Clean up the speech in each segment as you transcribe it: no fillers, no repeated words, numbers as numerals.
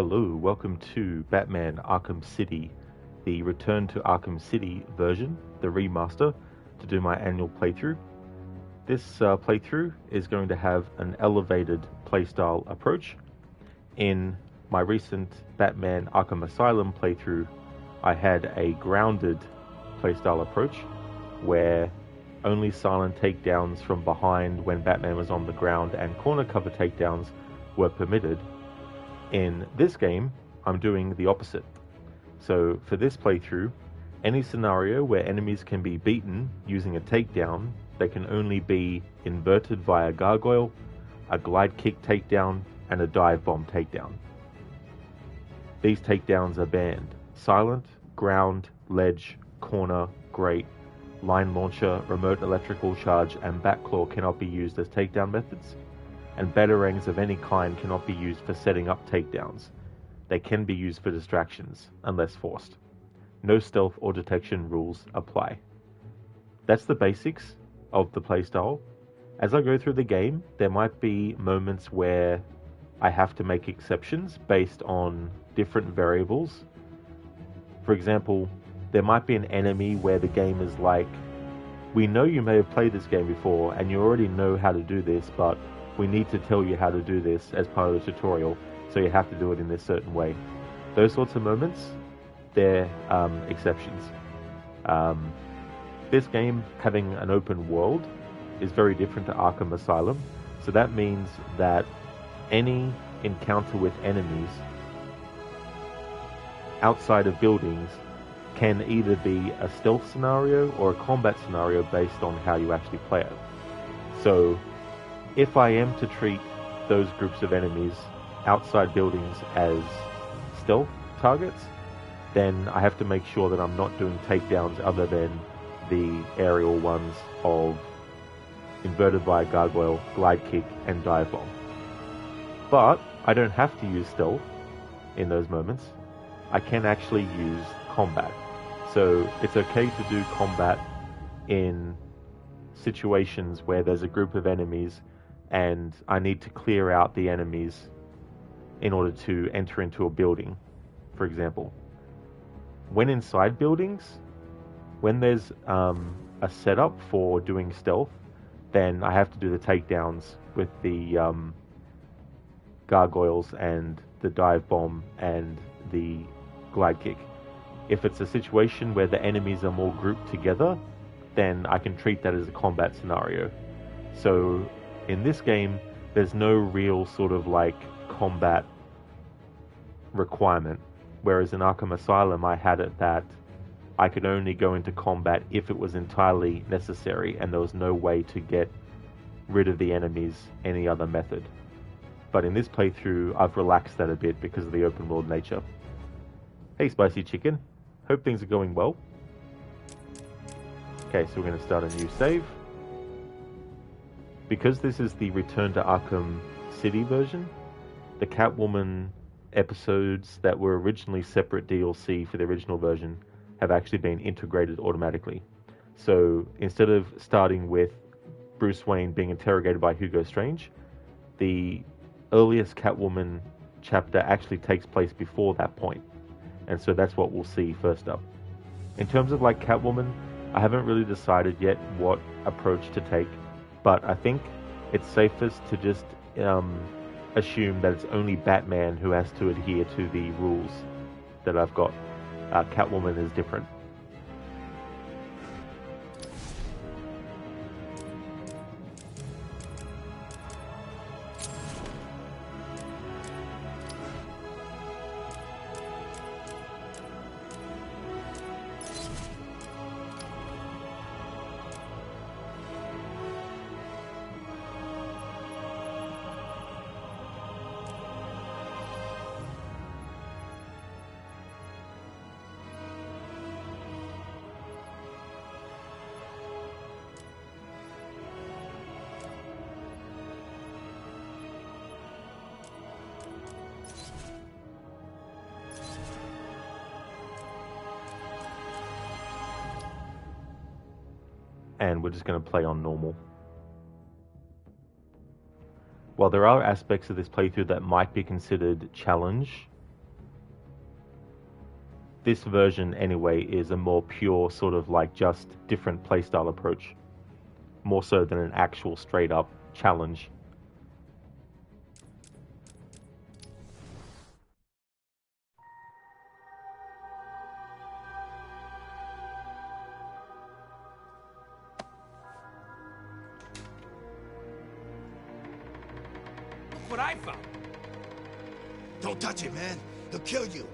Hello, welcome to Batman Arkham City, the Return to Arkham City version, the remaster, to do my annual playthrough. This playthrough is going to have an elevated playstyle approach. In my recent Batman Arkham Asylum playthrough, I had a grounded playstyle approach where only silent takedowns from behind when Batman was on the ground and corner cover takedowns were permitted. In this game, I'm doing the opposite. So for this playthrough, any scenario where enemies can be beaten using a takedown, they can only be inverted via Gargoyle, a glide kick takedown, and a dive bomb takedown. These takedowns are banned. Silent, ground, ledge, corner, grate, line launcher, remote electrical charge, and Batclaw cannot be used as takedown methods, and Batarangs of any kind cannot be used for setting up takedowns. They can be used for distractions, unless forced. No stealth or detection rules apply. That's the basics of the playstyle. As I go through the game, there might be moments where I have to make exceptions based on different variables. For example, there might be an enemy where the game is like, we know you may have played this game before and you already know how to do this, but we need to tell you how to do this as part of the tutorial, so you have to do it in this certain way. Those sorts of moments, they're exceptions. This game, having an open world, is very different to Arkham Asylum, so that means that any encounter with enemies outside of buildings can either be a stealth scenario or a combat scenario based on how you actually play it. So if I am to treat those groups of enemies outside buildings as stealth targets, then I have to make sure that I'm not doing takedowns other than the aerial ones of inverted via Gargoyle, glide kick, and dive bomb. But I don't have to use stealth in those moments. I can actually use combat. So it's okay to do combat in situations where there's a group of enemies and I need to clear out the enemies in order to enter into a building, for example. When inside buildings, when there's a setup for doing stealth, then I have to do the takedowns with the gargoyles and the dive bomb and the glide kick. If it's a situation where the enemies are more grouped together, then I can treat that as a combat scenario. So in this game, there's no real sort of like combat requirement. Whereas in Arkham Asylum, I had it that I could only go into combat if it was entirely necessary and there was no way to get rid of the enemies any other method. But in this playthrough, I've relaxed that a bit because of the open world nature. Hey Spicy Chicken, hope things are going well. Okay, so we're going to start a new save. Because this is the Return to Arkham City version, the Catwoman episodes that were originally separate DLC for the original version have actually been integrated automatically. So instead of starting with Bruce Wayne being interrogated by Hugo Strange, the earliest Catwoman chapter actually takes place before that point. And so that's what we'll see first up. In terms of like Catwoman, I haven't really decided yet what approach to take, but I think it's safest to just assume that it's only Batman who has to adhere to the rules that I've got. Catwoman is different. And we're just going to play on normal. While there are aspects of this playthrough that might be considered challenge this version anyway is a more pure sort of like just different playstyle approach, more so than an actual straight up challenge. Look what I found. Don't touch it, man. He'll kill you.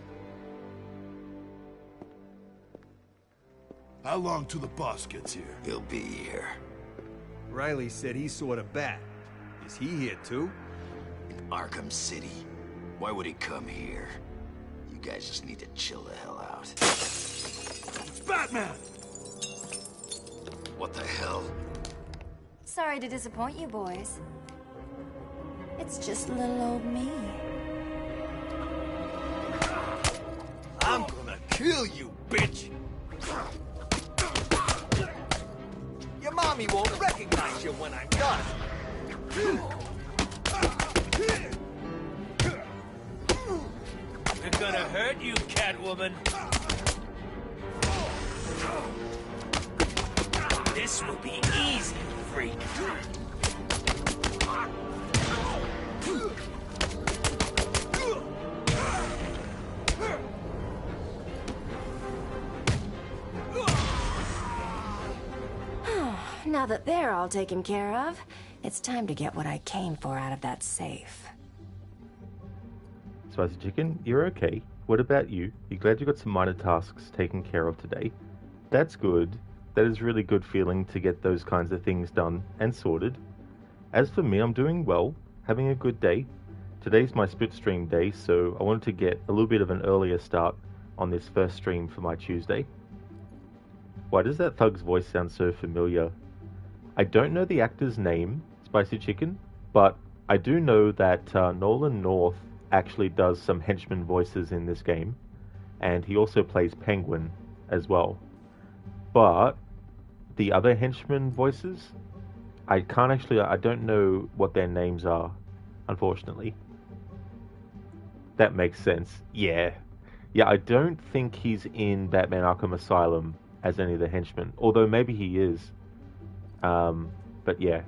How long till the boss gets here? He'll be here. Riley said he saw the bat. Is he here too? In Arkham City. Why would he come here? You guys just need to chill the hell out. It's Batman! What the hell? Sorry to disappoint you boys. It's just little old me. I'm gonna kill you, bitch! Your mommy won't recognize you when I'm done. They're gonna hurt you, Catwoman. This will be easy, freak. Now that they're all taken care of, it's time to get what I came for out of that safe. Spicy Chicken, you're okay. What about you? You glad you got some minor tasks taken care of today? That's good. That is really good feeling to get those kinds of things done and sorted. As for me, I'm doing well, having a good day. Today's my split stream day, so I wanted to get a little bit of an earlier start on this first stream for my Tuesday. Why does that thug's voice sound so familiar? I don't know the actor's name, Spicy Chicken, but I do know that Nolan North actually does some henchman voices in this game, and he also plays Penguin as well. But the other henchman voices, I don't know what their names are, unfortunately. That makes sense. Yeah, I don't think he's in Batman Arkham Asylum as any of the henchmen, although maybe he is. But yeah.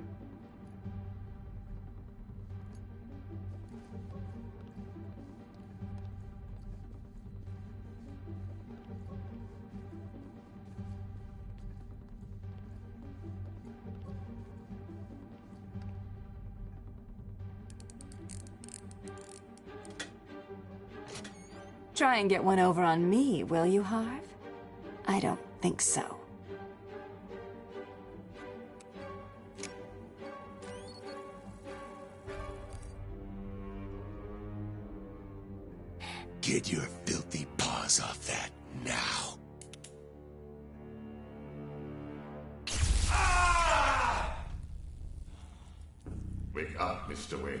Try and get one over on me, will you, Harv? I don't think so. Get your filthy paws off that now. Wake up, Mr. Wayne.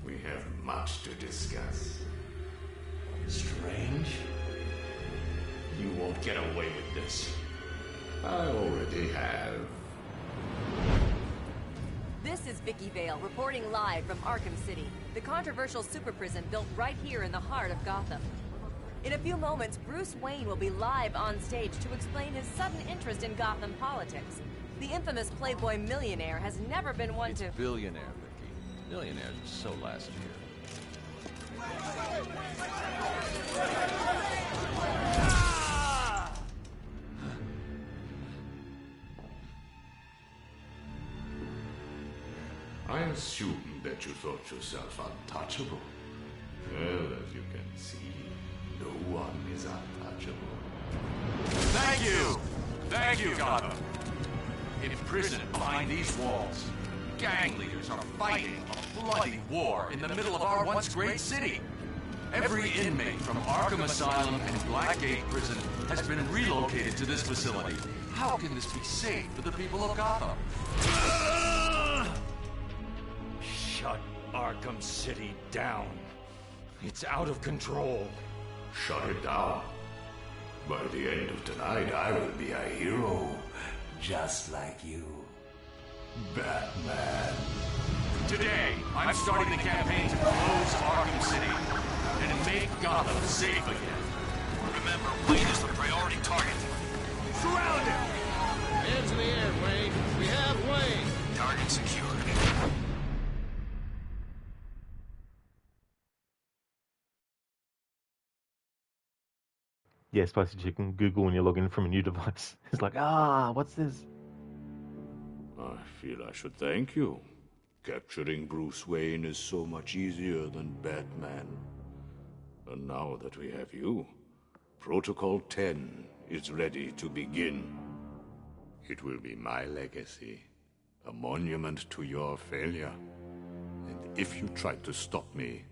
We have much to discuss. Strange? You won't get away with this. I already have. This is Vicky Vale, reporting live from Arkham City, the controversial super prison built right here in the heart of Gotham. In a few moments, Bruce Wayne will be live on stage to explain his sudden interest in Gotham politics. The infamous Playboy millionaire has never been one to... Billionaire, Vicky. Millionaires are so last year. I assume that you thought yourself untouchable. Well, as you can see, no one is untouchable. Thank you! Thank you, Gotham! In prison behind these walls, gang leaders are fighting a bloody war in the middle of our once great city. Every inmate from Arkham Asylum and Blackgate Prison has been relocated to this facility. How can this be safe for the people of Gotham? Shut Arkham City down. It's out of control. Shut it down. By the end of tonight, I will be a hero, just like you. Batman. Today, I'm starting the campaign to close Arkham City and make Gotham safe again. remember, Wayne is the priority target. Surround him! Hands in the air, Wayne. We have Wayne. Target secured. Yeah, Spicy Chicken, Google when you log in from a new device. It's like, what's this? I feel I should thank you. Capturing Bruce Wayne is so much easier than Batman. And now that we have you, Protocol 10 is ready to begin. It will be my legacy, a monument to your failure. And if you try to stop me,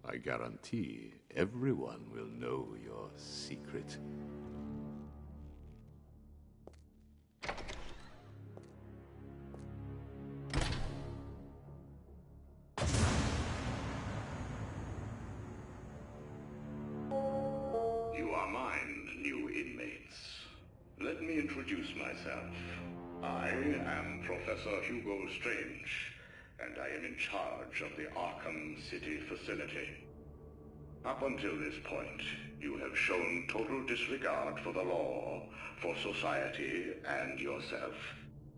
I guarantee everyone will know your secret. You are mine, new inmates. Let me introduce myself. I am Professor Hugo Strange, and I am in charge of the Arkham City facility. Up until this point, you have shown total disregard for the law, for society, and yourself.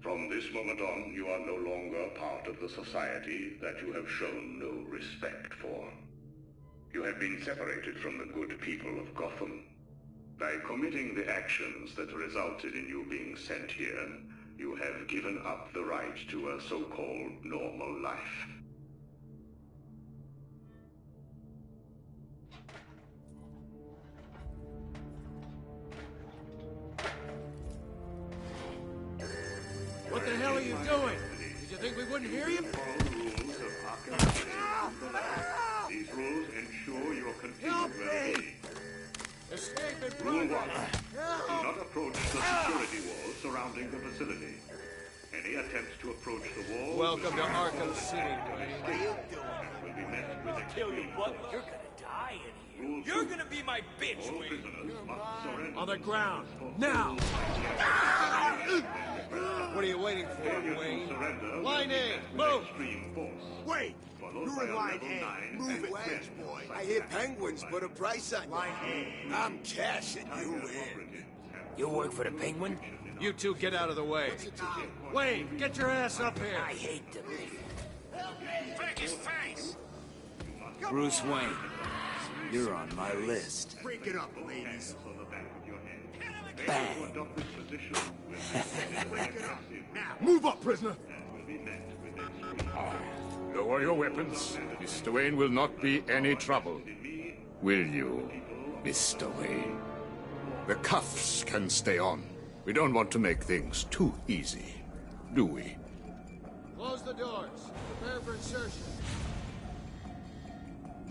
From this moment on, you are no longer part of the society that you have shown no respect for. You have been separated from the good people of Gotham. By committing the actions that resulted in you being sent here, you have given up the right to a so-called normal life. What the hell are you doing? Did you think we wouldn't hear you? These rules ensure your continued well-being. Escape it, Rule 1. brother. Do not approach the security walls surrounding the facility. Any attempts to approach the walls... Welcome to Arkham City, Wayne. ...will be met with extreme You're gonna die in here. You're gonna be my bitch, All Wayne. prisoners must surrender... On the ground. Now! What are you waiting for, Wayne? Line A, move! Extreme force. Wait! You're in line A. Move it, wedge boy. I hear Penguins put a price on line A. I'm cashing you in. You work for the Penguin? You two get out of the way. Wayne, get your ass up here. I hate them. Break his face! Bruce Wayne, you're on my list. Break it up, ladies. Bang. Now, move up, prisoner. Lower your weapons. Mr. Wayne will not be any trouble. Will you, Mr. Wayne? The cuffs can stay on. We don't want to make things too easy, do we? Close the doors. Prepare for insertion.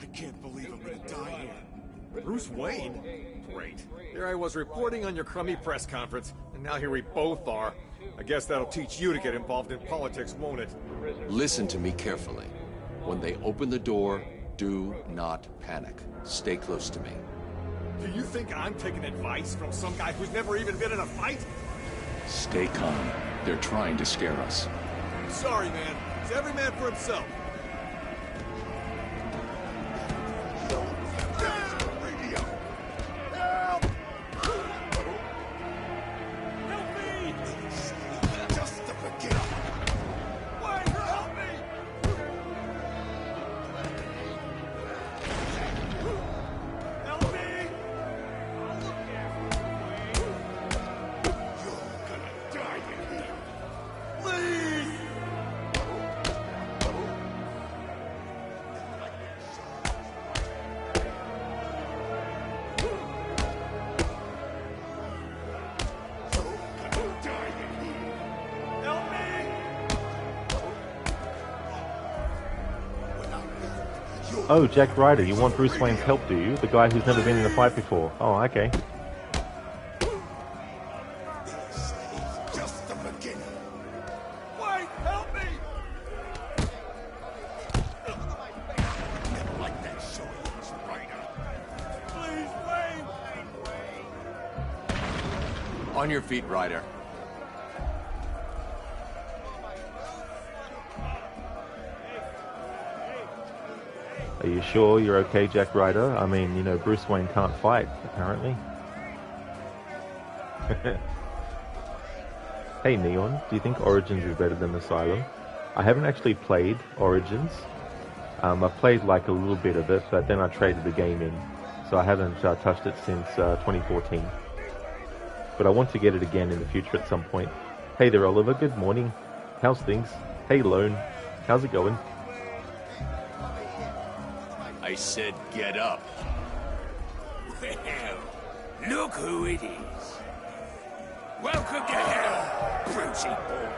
I can't believe I'm gonna die here. Bruce Wayne? Great. Here I was reporting on your crummy press conference, and now here we both are. I guess that'll teach you to get involved in politics, won't it? Listen to me carefully. When they open the door, do not panic. Stay close to me. Do you think I'm taking advice from some guy who's never even been in a fight? Stay calm. They're trying to scare us. Sorry, man. It's every man for himself. Oh, Jack Ryder, you want Bruce Wayne's help, do you? The guy who's never been in a fight before. Oh, okay. Just the beginning. Wait, help me! Never like that showing, Ryder. Please, Wayne! On your feet, Ryder. Are you sure you're okay, Jack Ryder? I mean, you know, Bruce Wayne can't fight, apparently. Hey Neon, do you think Origins is better than Asylum? I haven't actually played Origins. I've played like a little bit of it, but then I traded the game in, so I haven't touched it since 2014. But I want to get it again in the future at some point. Hey there, Oliver. Good morning. How's things? Hey, Lone. How's it going? I said get up. Well, look who it is. Welcome to hell, Brucey boy.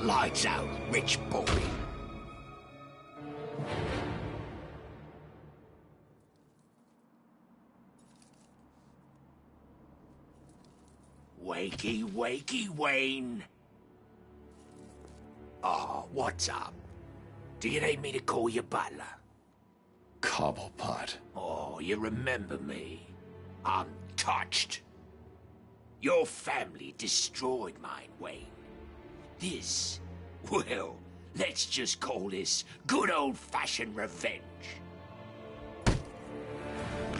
Lights out, rich boy. Wakey, wakey, Wayne. Oh, what's up? Do you need me to call you butler? Cobblepot. Oh, you remember me. I'm touched. Your family destroyed mine, Wayne. This, well, let's just call this good old-fashioned revenge.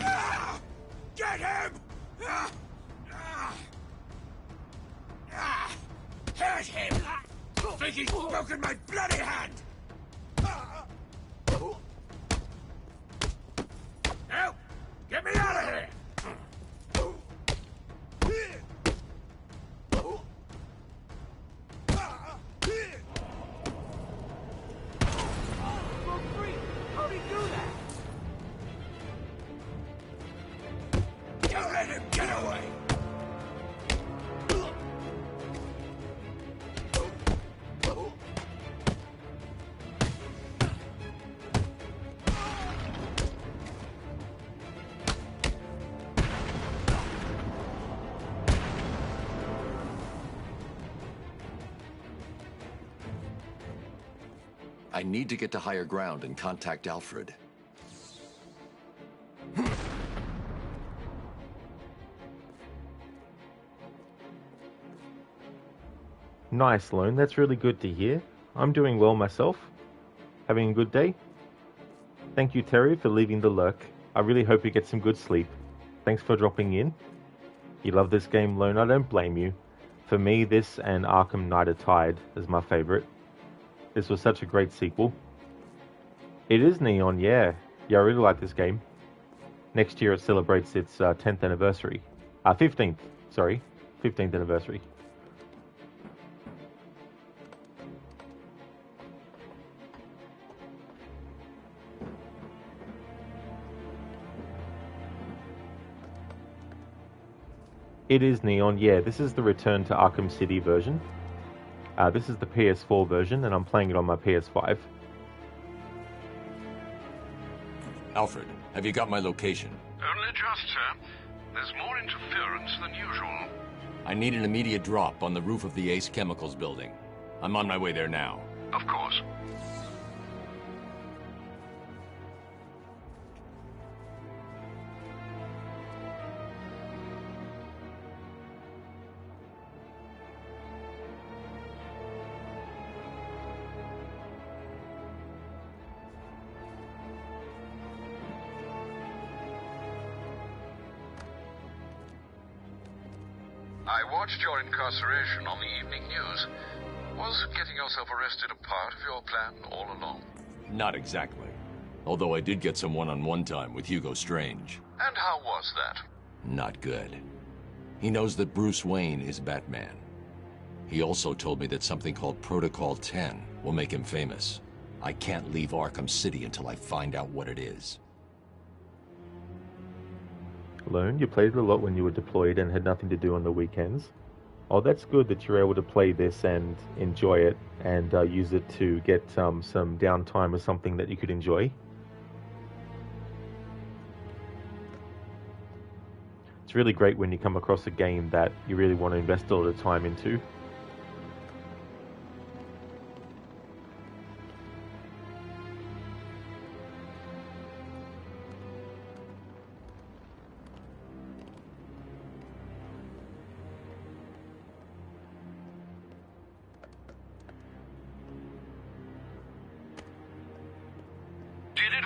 Ah! Get him! Ah! Ah! Ah! Hurt him! Think he's broken my bloody hand! Help! Get me out of here! How'd he do that? Don't let him get away! I need to get to higher ground and contact Alfred. Nice, Lone. That's really good to hear. I'm doing well myself. Having a good day? Thank you, Terry, for leaving the lurk. I really hope you get some good sleep. Thanks for dropping in. You love this game, Lone. I don't blame you. For me, this and Arkham Knight are tied as my favorite. This was such a great sequel. It is Neon, yeah. Yeah, I really like this game. Next year it celebrates its 10th anniversary. 15th, sorry. 15th anniversary. It is Neon, yeah. This is the Return to Arkham City version. This is the PS4 version, and I'm playing it on my PS5. Alfred, have you got my location? Only just, sir. There's more interference than usual. I need an immediate drop on the roof of the Ace Chemicals building. I'm on my way there now. Of course. I watched your incarceration on the evening news. Was getting yourself arrested a part of your plan all along? Not exactly. Although I did get some one-on-one time with Hugo Strange. And how was that? Not good. He knows that Bruce Wayne is Batman. He also told me that something called Protocol 10 will make him famous. I can't leave Arkham City until I find out what it is. Lone, you played it a lot when you were deployed and had nothing to do on the weekends. Oh, that's good that you're able to play this and enjoy it and use it to get some downtime or something that you could enjoy. It's really great when you come across a game that you really want to invest a lot of time into.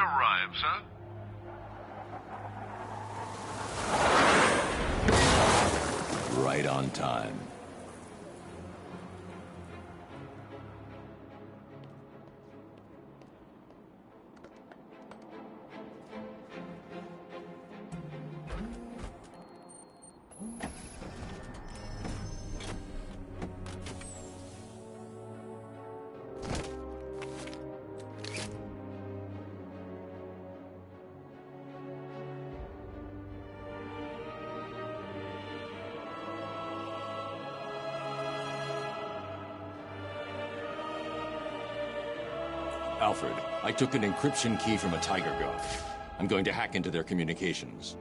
arrives, huh? Right on time. Alfred, I took an encryption key from a Tiger guard. I'm going to hack into their communications.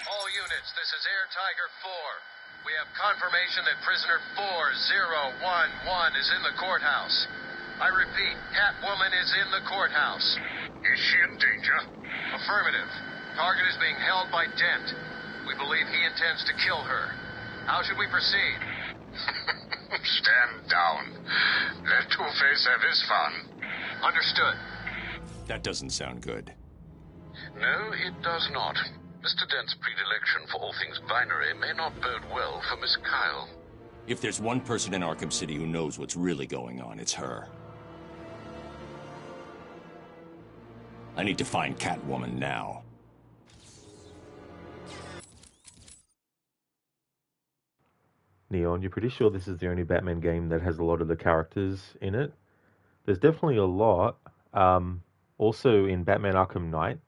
All units, this is Air Tiger 4. We have confirmation that prisoner 4011 is in the courthouse. I repeat, Catwoman is in the courthouse. Is she in danger? Affirmative. Target is being held by Dent. We believe he intends to kill her. How should we proceed? Stand down. Let Two-Face have his fun. Understood. That doesn't sound good. No, it does not. Mr. Dent's predilection for all things binary may not bode well for Miss Kyle. If there's one person in Arkham City who knows what's really going on, it's her. I need to find Catwoman now. Neon, you're pretty sure this is the only Batman game that has a lot of the characters in it? There's definitely a lot. Also in Batman Arkham Knight.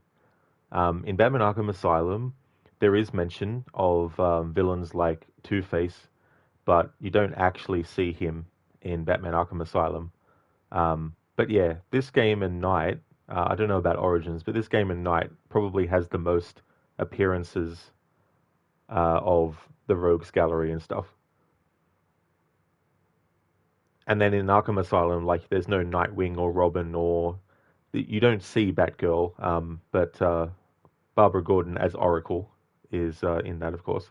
In Batman Arkham Asylum, there is mention of villains like Two-Face, but you don't actually see him in Batman Arkham Asylum. But yeah, this game and Knight, I don't know about Origins, but this game and Knight probably has the most appearances of the Rogues Gallery and stuff. And then in Arkham Asylum, like, there's no Nightwing or Robin, or you don't see Batgirl, but Barbara Gordon as Oracle is in that, of course.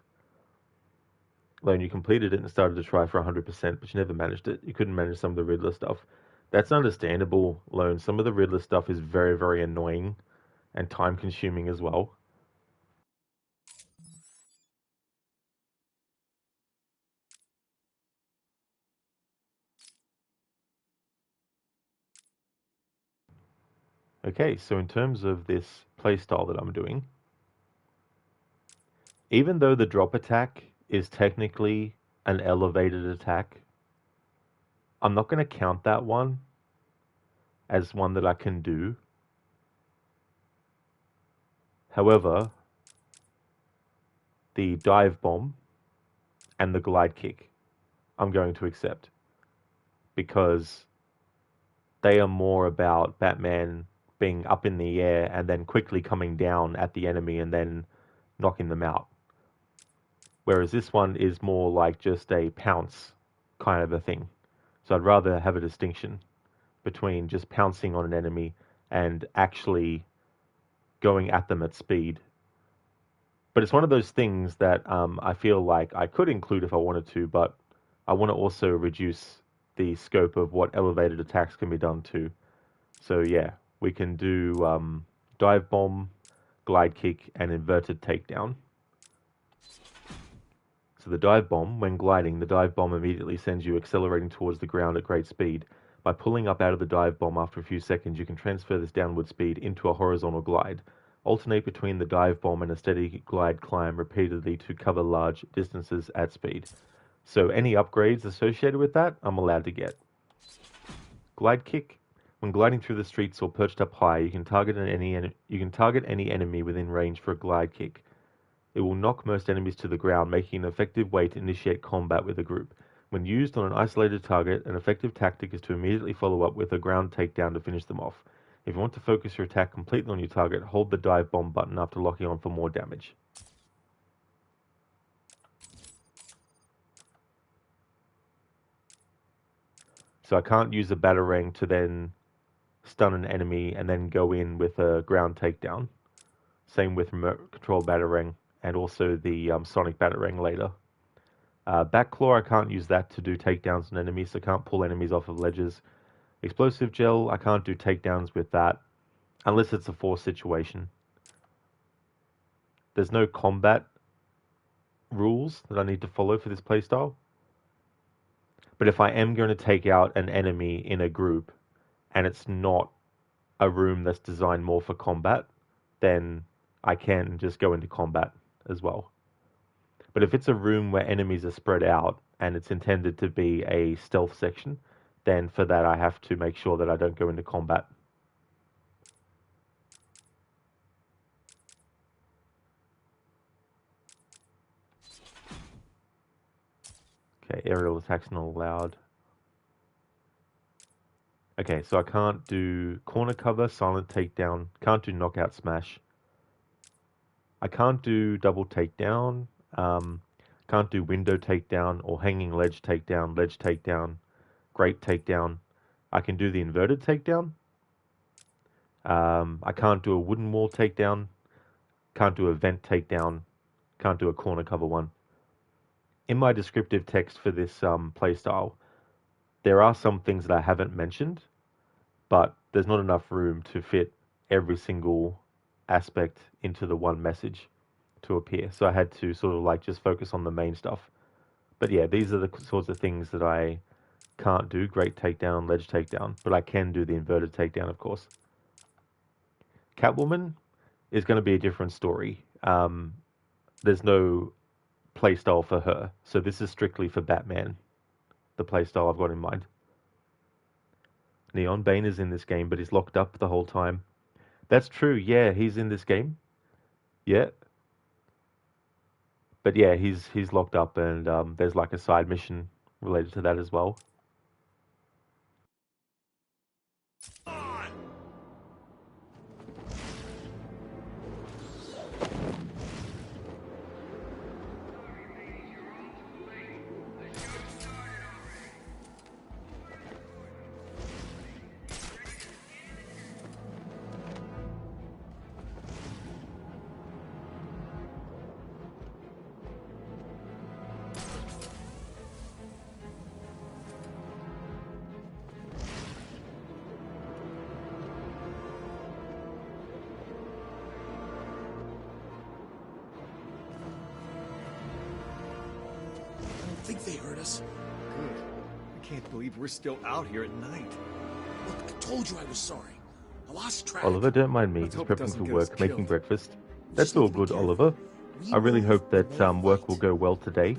Lone, you completed it and started to try for 100%, but you never managed it. You couldn't manage some of the Riddler stuff. That's understandable, Lone. Some of the Riddler stuff is very, very annoying and time-consuming as well. Okay, so in terms of this playstyle that I'm doing, even though the drop attack is technically an elevated attack, I'm not going to count that one as one that I can do. However, the dive bomb and the glide kick I'm going to accept, because they are more about Batman being up in the air and then quickly coming down at the enemy and then knocking them out. Whereas this one is more like just a pounce kind of a thing. So I'd rather have a distinction between just pouncing on an enemy and actually going at them at speed. But it's one of those things that I feel like I could include if I wanted to, but I want to also reduce the scope of what elevated attacks can be done to. So yeah, we can do dive bomb, glide kick, and inverted takedown. So the dive bomb, when gliding, the dive bomb immediately sends you accelerating towards the ground at great speed. By pulling up out of the dive bomb after a few seconds, you can transfer this downward speed into a horizontal glide. Alternate between the dive bomb and a steady glide climb repeatedly to cover large distances at speed. So any upgrades associated with that, I'm allowed to get. Glide kick. When gliding through the streets or perched up high, you can target any enemy within range for a glide kick. It will knock most enemies to the ground, making an effective way to initiate combat with a group. When used on an isolated target, an effective tactic is to immediately follow up with a ground takedown to finish them off. If you want to focus your attack completely on your target, hold the dive bomb button after locking on for more damage. So I can't use a Batarang to then stun an enemy, and then go in with a ground takedown. Same with remote control Batarang, and also the sonic Batarang later. Batclaw, I can't use that to do takedowns on enemies, so I can't pull enemies off of ledges. Explosive Gel, I can't do takedowns with that, unless it's a force situation. There's no combat rules that I need to follow for this playstyle. But if I am going to take out an enemy in a group, and it's not a room that's designed more for combat, then I can just go into combat as well. But if it's a room where enemies are spread out and it's intended to be a stealth section, then for that I have to make sure that I don't go into combat. Okay, aerial attacks not allowed. Okay, so I can't do corner cover, silent takedown, can't do knockout smash. I can't do double takedown, can't do window takedown or hanging ledge takedown, Grate takedown. I can do the inverted takedown. I can't do a wooden wall takedown, can't do a vent takedown, can't do a corner cover one. In my descriptive text for this playstyle, there are some things that I haven't mentioned, but there's not enough room to fit every single aspect into the one message to appear. So I had to sort of like just focus on the main stuff. But yeah, these are the sorts of things that I can't do. Great takedown, ledge takedown, but I can do the inverted takedown, of course. Catwoman is going to be a different story. There's no playstyle for her, so this is strictly for Batman, the playstyle I've got in mind. Neon Bane is in this game, but he's locked up the whole time. That's true, yeah, he's in this game. Yeah. But yeah, he's locked up, and there's like a side mission related to that as well. Think they heard us? Good. I can't believe we're still out here at night. Look, I told you I was sorry. I lost track. Oliver, don't mind me, just prepping for work, making breakfast. That's all good, Oliver. I really hope that work will go well today.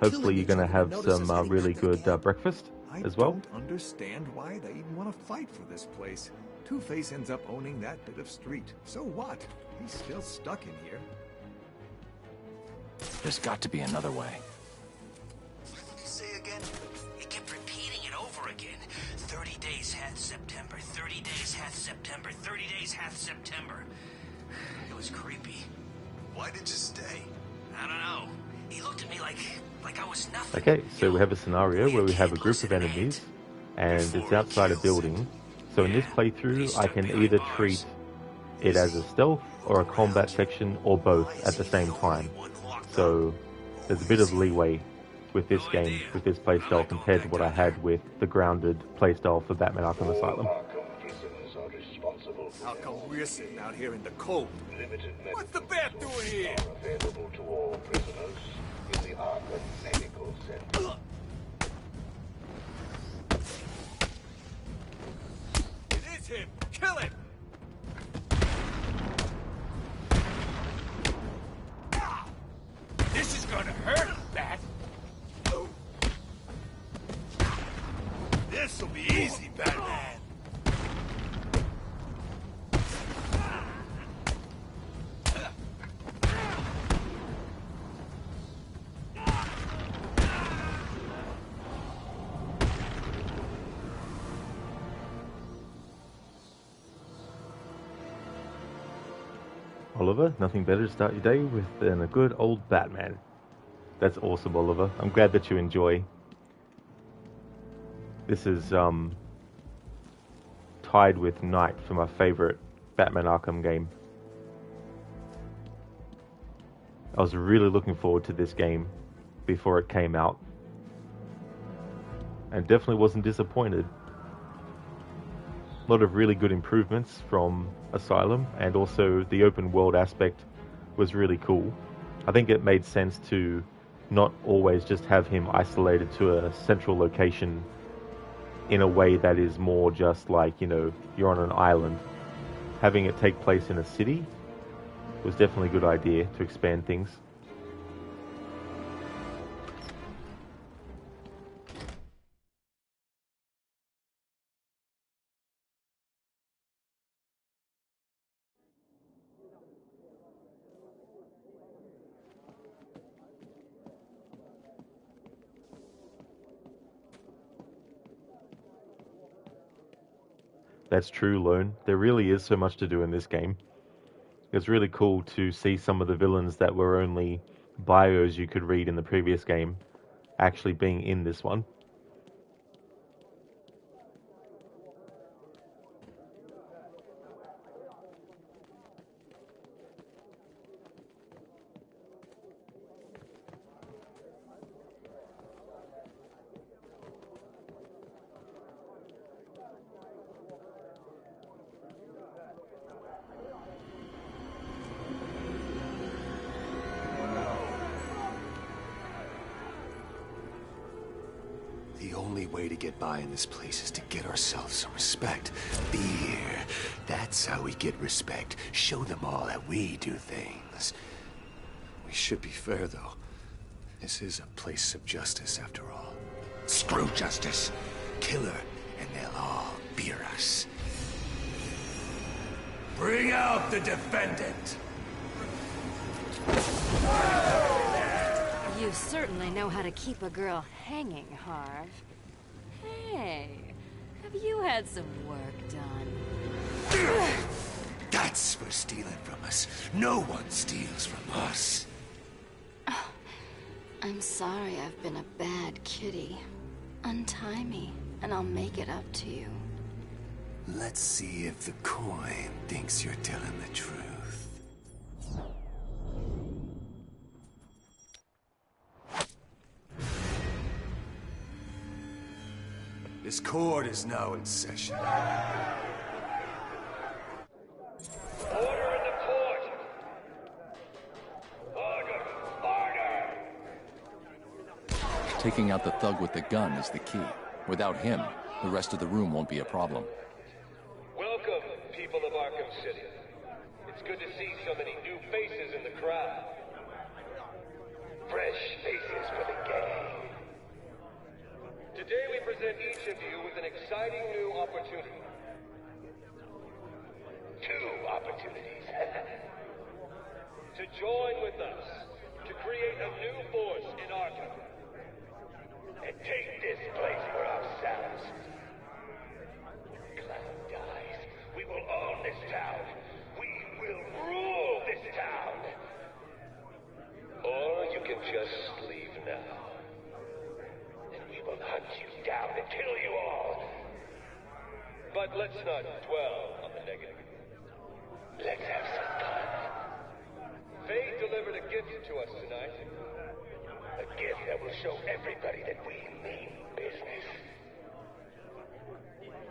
Hopefully you're going to have some really good breakfast as well. I don't understand why they even want to fight for this place. Two-Face ends up owning that bit of street. So what? He's still stuck in here. There's got to be another way. Say again? He kept repeating it over again. 30 days hath September, 30 days hath September, 30 days hath September. It was creepy. Why did you stay? I don't know. He looked at me like I was nothing. Okay, so we have a scenario where we have a group of enemies, and it's outside a building. So in this playthrough, I can either treat it as a stealth or a combat section, or both at the same time. So there's a bit of leeway with this game, with this playstyle, compared to what I had with the grounded playstyle for Batman Arkham Asylum. How come we're sitting out here in the cold? What's the bat doing here? Available to all prisoners in the Arkham Medical Center. It is him! Kill him! This is gonna hurt, Bat. This'll be easy, Batman. Oliver, nothing better to start your day with than a good old Batman. That's awesome, Oliver. I'm glad that you enjoy. This is tied with Knight for my favorite Batman Arkham game. I was really looking forward to this game before it came out, and definitely wasn't disappointed. A lot of really good improvements from Asylum, and also the open world aspect was really cool. I think it made sense to not always just have him isolated to a central location in a way that is more just like, you know, you're on an island. Having it take place in a city was definitely a good idea to expand things. That's true, Lone. There really is so much to do in this game. It's really cool to see some of the villains that were only bios you could read in the previous game actually being in this one. The only way to get by in this place is to get ourselves some respect. Fear. That's how we get respect. Show them all that we do things. We should be fair, though. This is a place of justice, after all. Screw justice. Kill her, and they'll all fear us. Bring out the defendant! You certainly know how to keep a girl hanging, Harv. Hey, have you had some work done? That's for stealing from us. No one steals from us. Oh, I'm sorry I've been a bad kitty. Untie me, and I'll make it up to you. Let's see if the coin thinks you're telling the truth. This court is now in session. Order in the court! Order! Order! Taking out the thug with the gun is the key. Without him, the rest of the room won't be a problem. Welcome, people of Arkham City. It's good to see so many new faces in the crowd. Fresh faces for the gang. Today we present each of you with an exciting new opportunity. Two opportunities. To join with us to create a new force in Arkham. And take this place for ourselves. Clown dies. We will own this town. We will rule this town. Or you can just leave now. Will hunt you down and kill you all. But let's not dwell on the negative. Let's have some fun. Fate delivered a gift to us tonight. A gift that will show everybody that we mean business.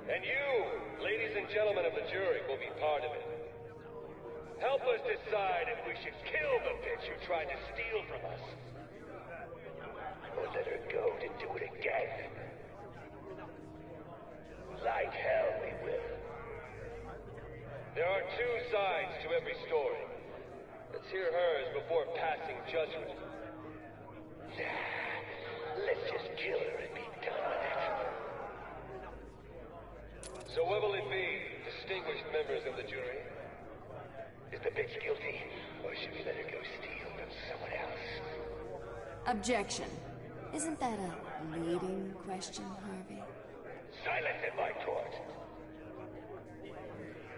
And you, ladies and gentlemen of the jury, will be part of it. Help us decide if we should kill the bitch who tried to steal from us. Or let her go to do it again. Like hell we will. There are two sides to every story. Let's hear hers before passing judgment. Nah, let's just kill her and be done with it. So what will it be, distinguished members of the jury? Is the bitch guilty, or should we let her go steal from someone else? Objection. Isn't that a leading question, Harvey? Silence in my court.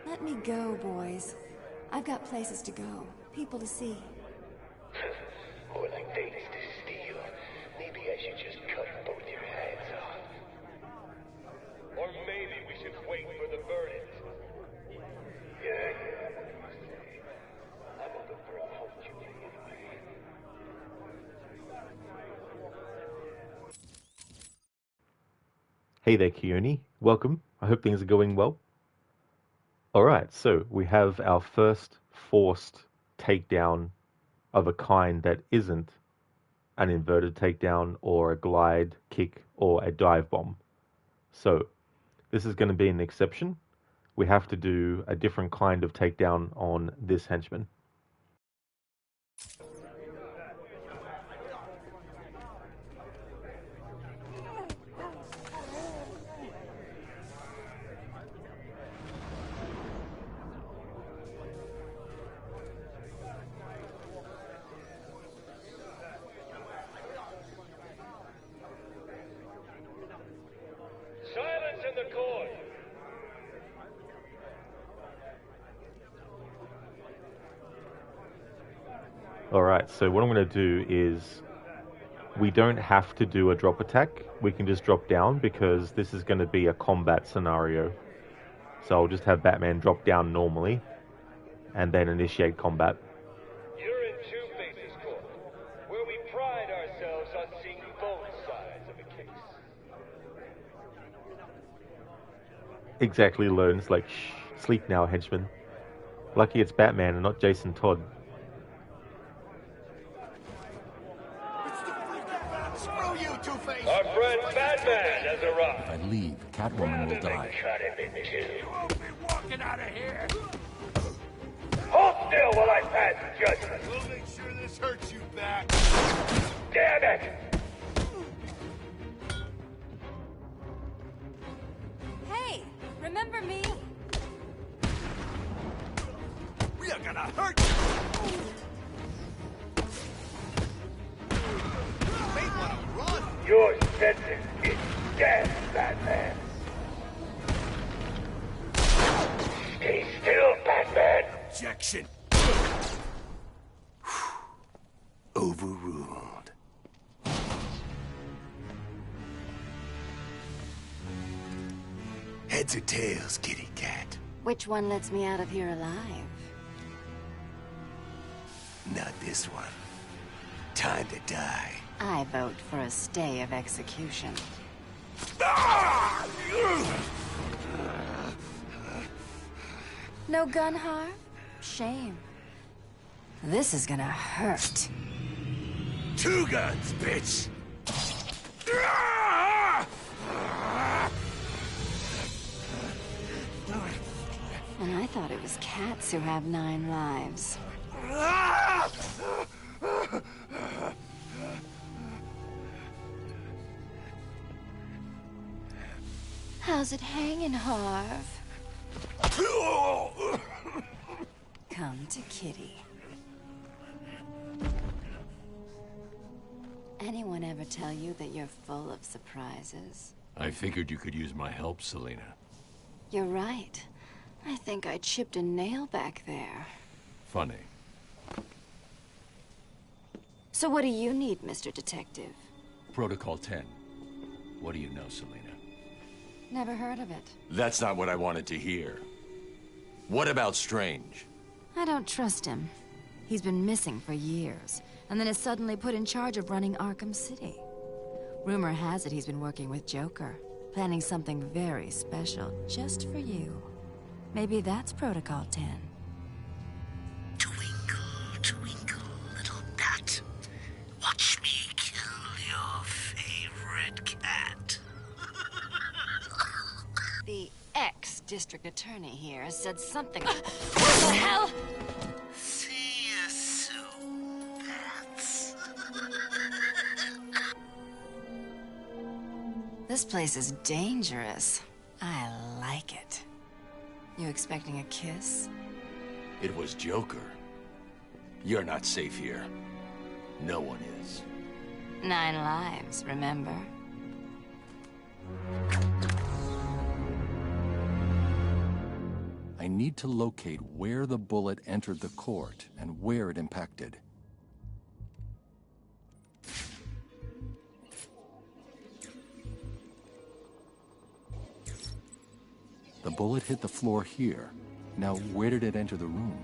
Let me go, boys. I've got places to go, people to see. More like things to steal. Maybe I should just cut both your hands off. Or maybe we should wait for the verdict. Hey there, Keone. Welcome. I hope things are going well. Alright, so we have our first forced takedown of a kind that isn't an inverted takedown or a glide kick or a dive bomb. So this is going to be an exception. We have to do a different kind of takedown on this henchman. Silence in the court! Alright, so what I'm going to do is we don't have to do a drop attack. We can just drop down because this is going to be a combat scenario. So I'll just have Batman drop down normally and then initiate combat. You're in Two Faces Court, where we pride ourselves on seeing both sides of a case. Exactly, Lone. It's like, shh, sleep now, henchman. Lucky it's Batman and not Jason Todd. Screw you, Two-Face! Our friend Batman has arrived. If I leave, Catwoman will die. Cut him in two. You won't be walking out of here. Hold still while I pass judgment. We'll make sure this hurts you, Bat. Damn it! Hey, remember me? We are gonna hurt you! May wanna run! Your sentence is death, Batman. Stay still, Batman. Objection! Overruled. Heads or tails, kitty cat? Which one lets me out of here alive? Not this one. Time to die. I vote for a stay of execution. No gun harm? Shame. This is gonna hurt. Two guns, bitch! And I thought it was cats who have 9 lives. How's it hanging, Harv? Come to Kitty. Anyone ever tell you that you're full of surprises? I figured you could use my help, Selina. You're right. I think I chipped a nail back there. Funny. So what do you need, Mr. Detective? Protocol 10. What do you know, Selina? Never heard of it. That's not what I wanted to hear. What about Strange? I don't trust him. He's been missing for years, and then is suddenly put in charge of running Arkham City. Rumor has it he's been working with Joker, planning something very special just for you. Maybe that's Protocol 10. Twinkle, twinkle, little bat. Watch me kill your favorite cat. The ex-district attorney here said something. What the hell? See you soon, bats. This place is dangerous. I like it. You expecting a kiss? It was Joker. You're not safe here. No one is. 9 lives, remember? I need to locate where the bullet entered the court and where it impacted. The bullet hit the floor here. Now, where did it enter the room?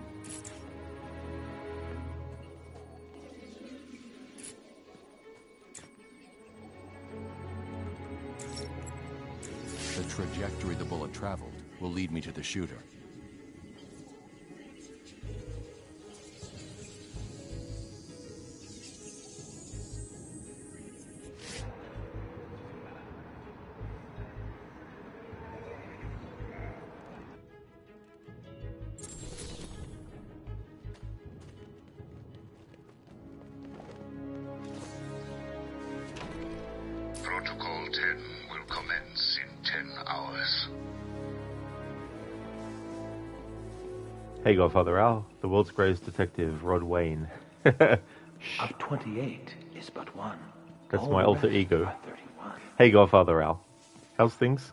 trajectory the bullet traveled will lead me to the shooter. Protocol 10 will commence in 10 hours. Hey, Godfather Al, the world's greatest detective, Rod Wayne. Of 28 is but one. That's All my the alter rest ego. are 31. Hey, Godfather Al. How's things?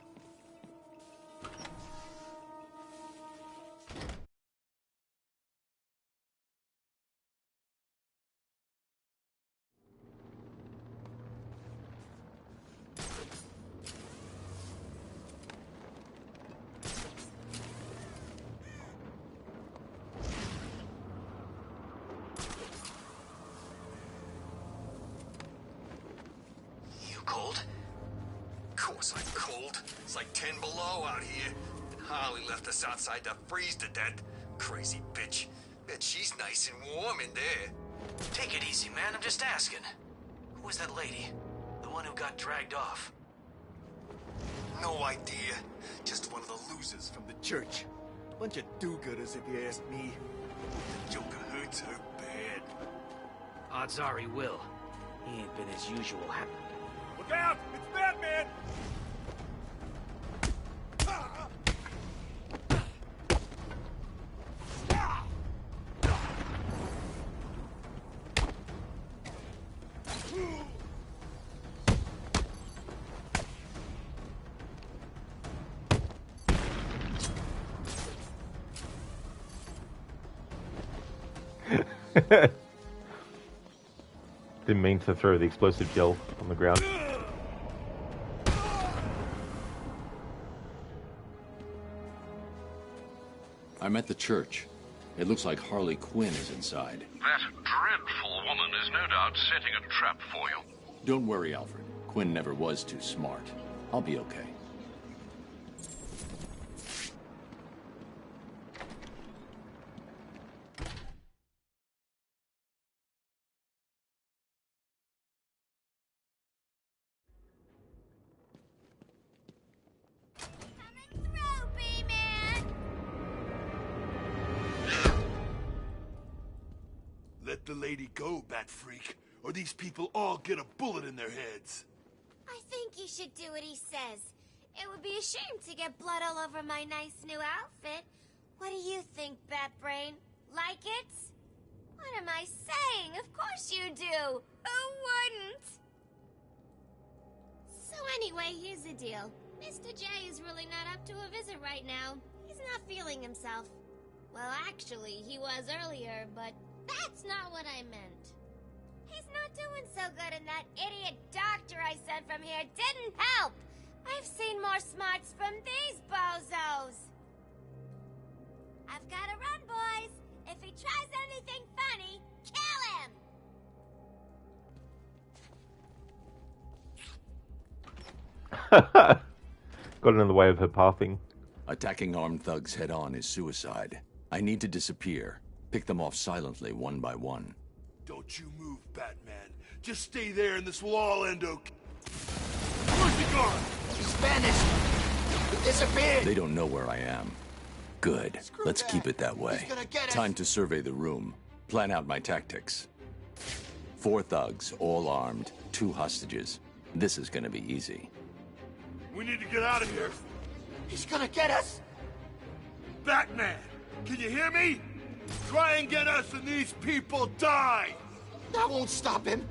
You cold? Of course I'm cold. It's like 10 below out here. And Harley left us outside to freeze to death. Crazy bitch. Bet she's nice and warm in there. Take it easy, man. I'm just asking. Who was that lady? The one who got dragged off? No idea. Just one of the losers from the church. Bunch of do-gooders, if you ask me. The Joker hurts her bad. Odds are he will. He ain't been as usual. Look out! It's Batman! Didn't mean to throw the explosive gel on the ground. I'm at the church. It looks like Harley Quinn is inside. That dreadful woman is no doubt setting a trap for you. Don't worry, Alfred. Quinn never was too smart. I'll be okay. Let the lady go, Bat Freak, or these people all get a bullet in their heads. I think you should do what he says. It would be a shame to get blood all over my nice new outfit. What do you think, Batbrain? Like it? What am I saying? Of course you do. Who wouldn't? So anyway, here's the deal. Mr. J is really not up to a visit right now. He's not feeling himself. Well, actually, he was earlier, but that's not what I meant. He's not doing so good, and that idiot doctor I sent from here didn't help. I've seen more smarts from these bozos. I've got to run, boys. If he tries anything funny, kill him! Got in the way of her pathing. Attacking armed thugs head-on is suicide. I need to disappear. Pick them off silently, one by one. Don't you move, Batman. Just stay there and this will all end okay. Where's he gone? He's vanished. He disappeared. They don't know where I am. Good. Let's keep it that way. Time to survey the room. Plan out my tactics. 4 thugs, all armed, 2 hostages. This is gonna be easy. We need to get out of here. He's gonna get us. Batman, can you hear me? Try and get us and these people die! That won't stop him.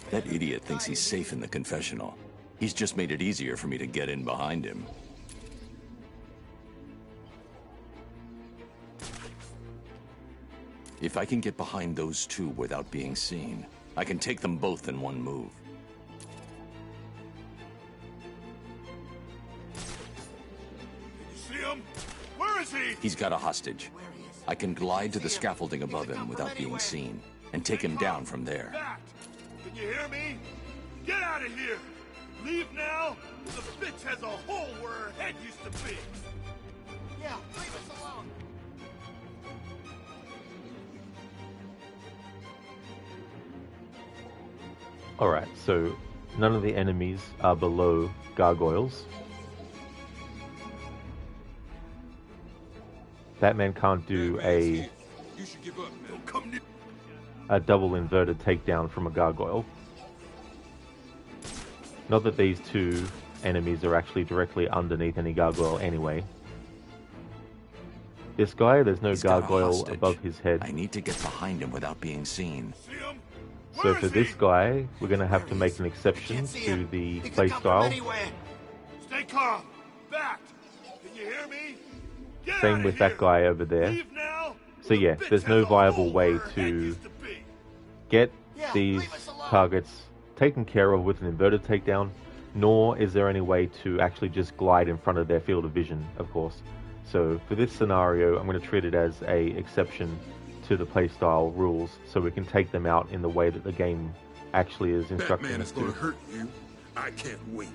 That idiot thinks he's safe in the confessional. He's just made it easier for me to get in behind him. If I can get behind those 2 without being seen, I can take them both in one move. See him? Where is he? He's got a hostage. I can glide to the scaffolding above him without being seen, and take him down from there. Bat, can you hear me? Get out of here! Leave now? The bitch has a hole where her head used to be. Yeah, leave us alone. Alright, so none of the enemies are below gargoyles. Batman can't do a double inverted takedown from a gargoyle. Not that these two enemies are actually directly underneath any gargoyle anyway. This guy, there's no gargoyle above his head. I need to get behind him without being seen. So for this guy, we're going to have to make an exception to the playstyle. Stay calm. Back. Can you hear me? Get Same with that guy over there. So yeah, there's no viable way to get these targets taken care of with an inverted takedown, nor is there any way to actually just glide in front of their field of vision, of course. So for this scenario, I'm going to treat it as a exception to the playstyle rules, so we can take them out in the way that the game actually is instructing Batman us is to. gonna hurt you. I can't wait.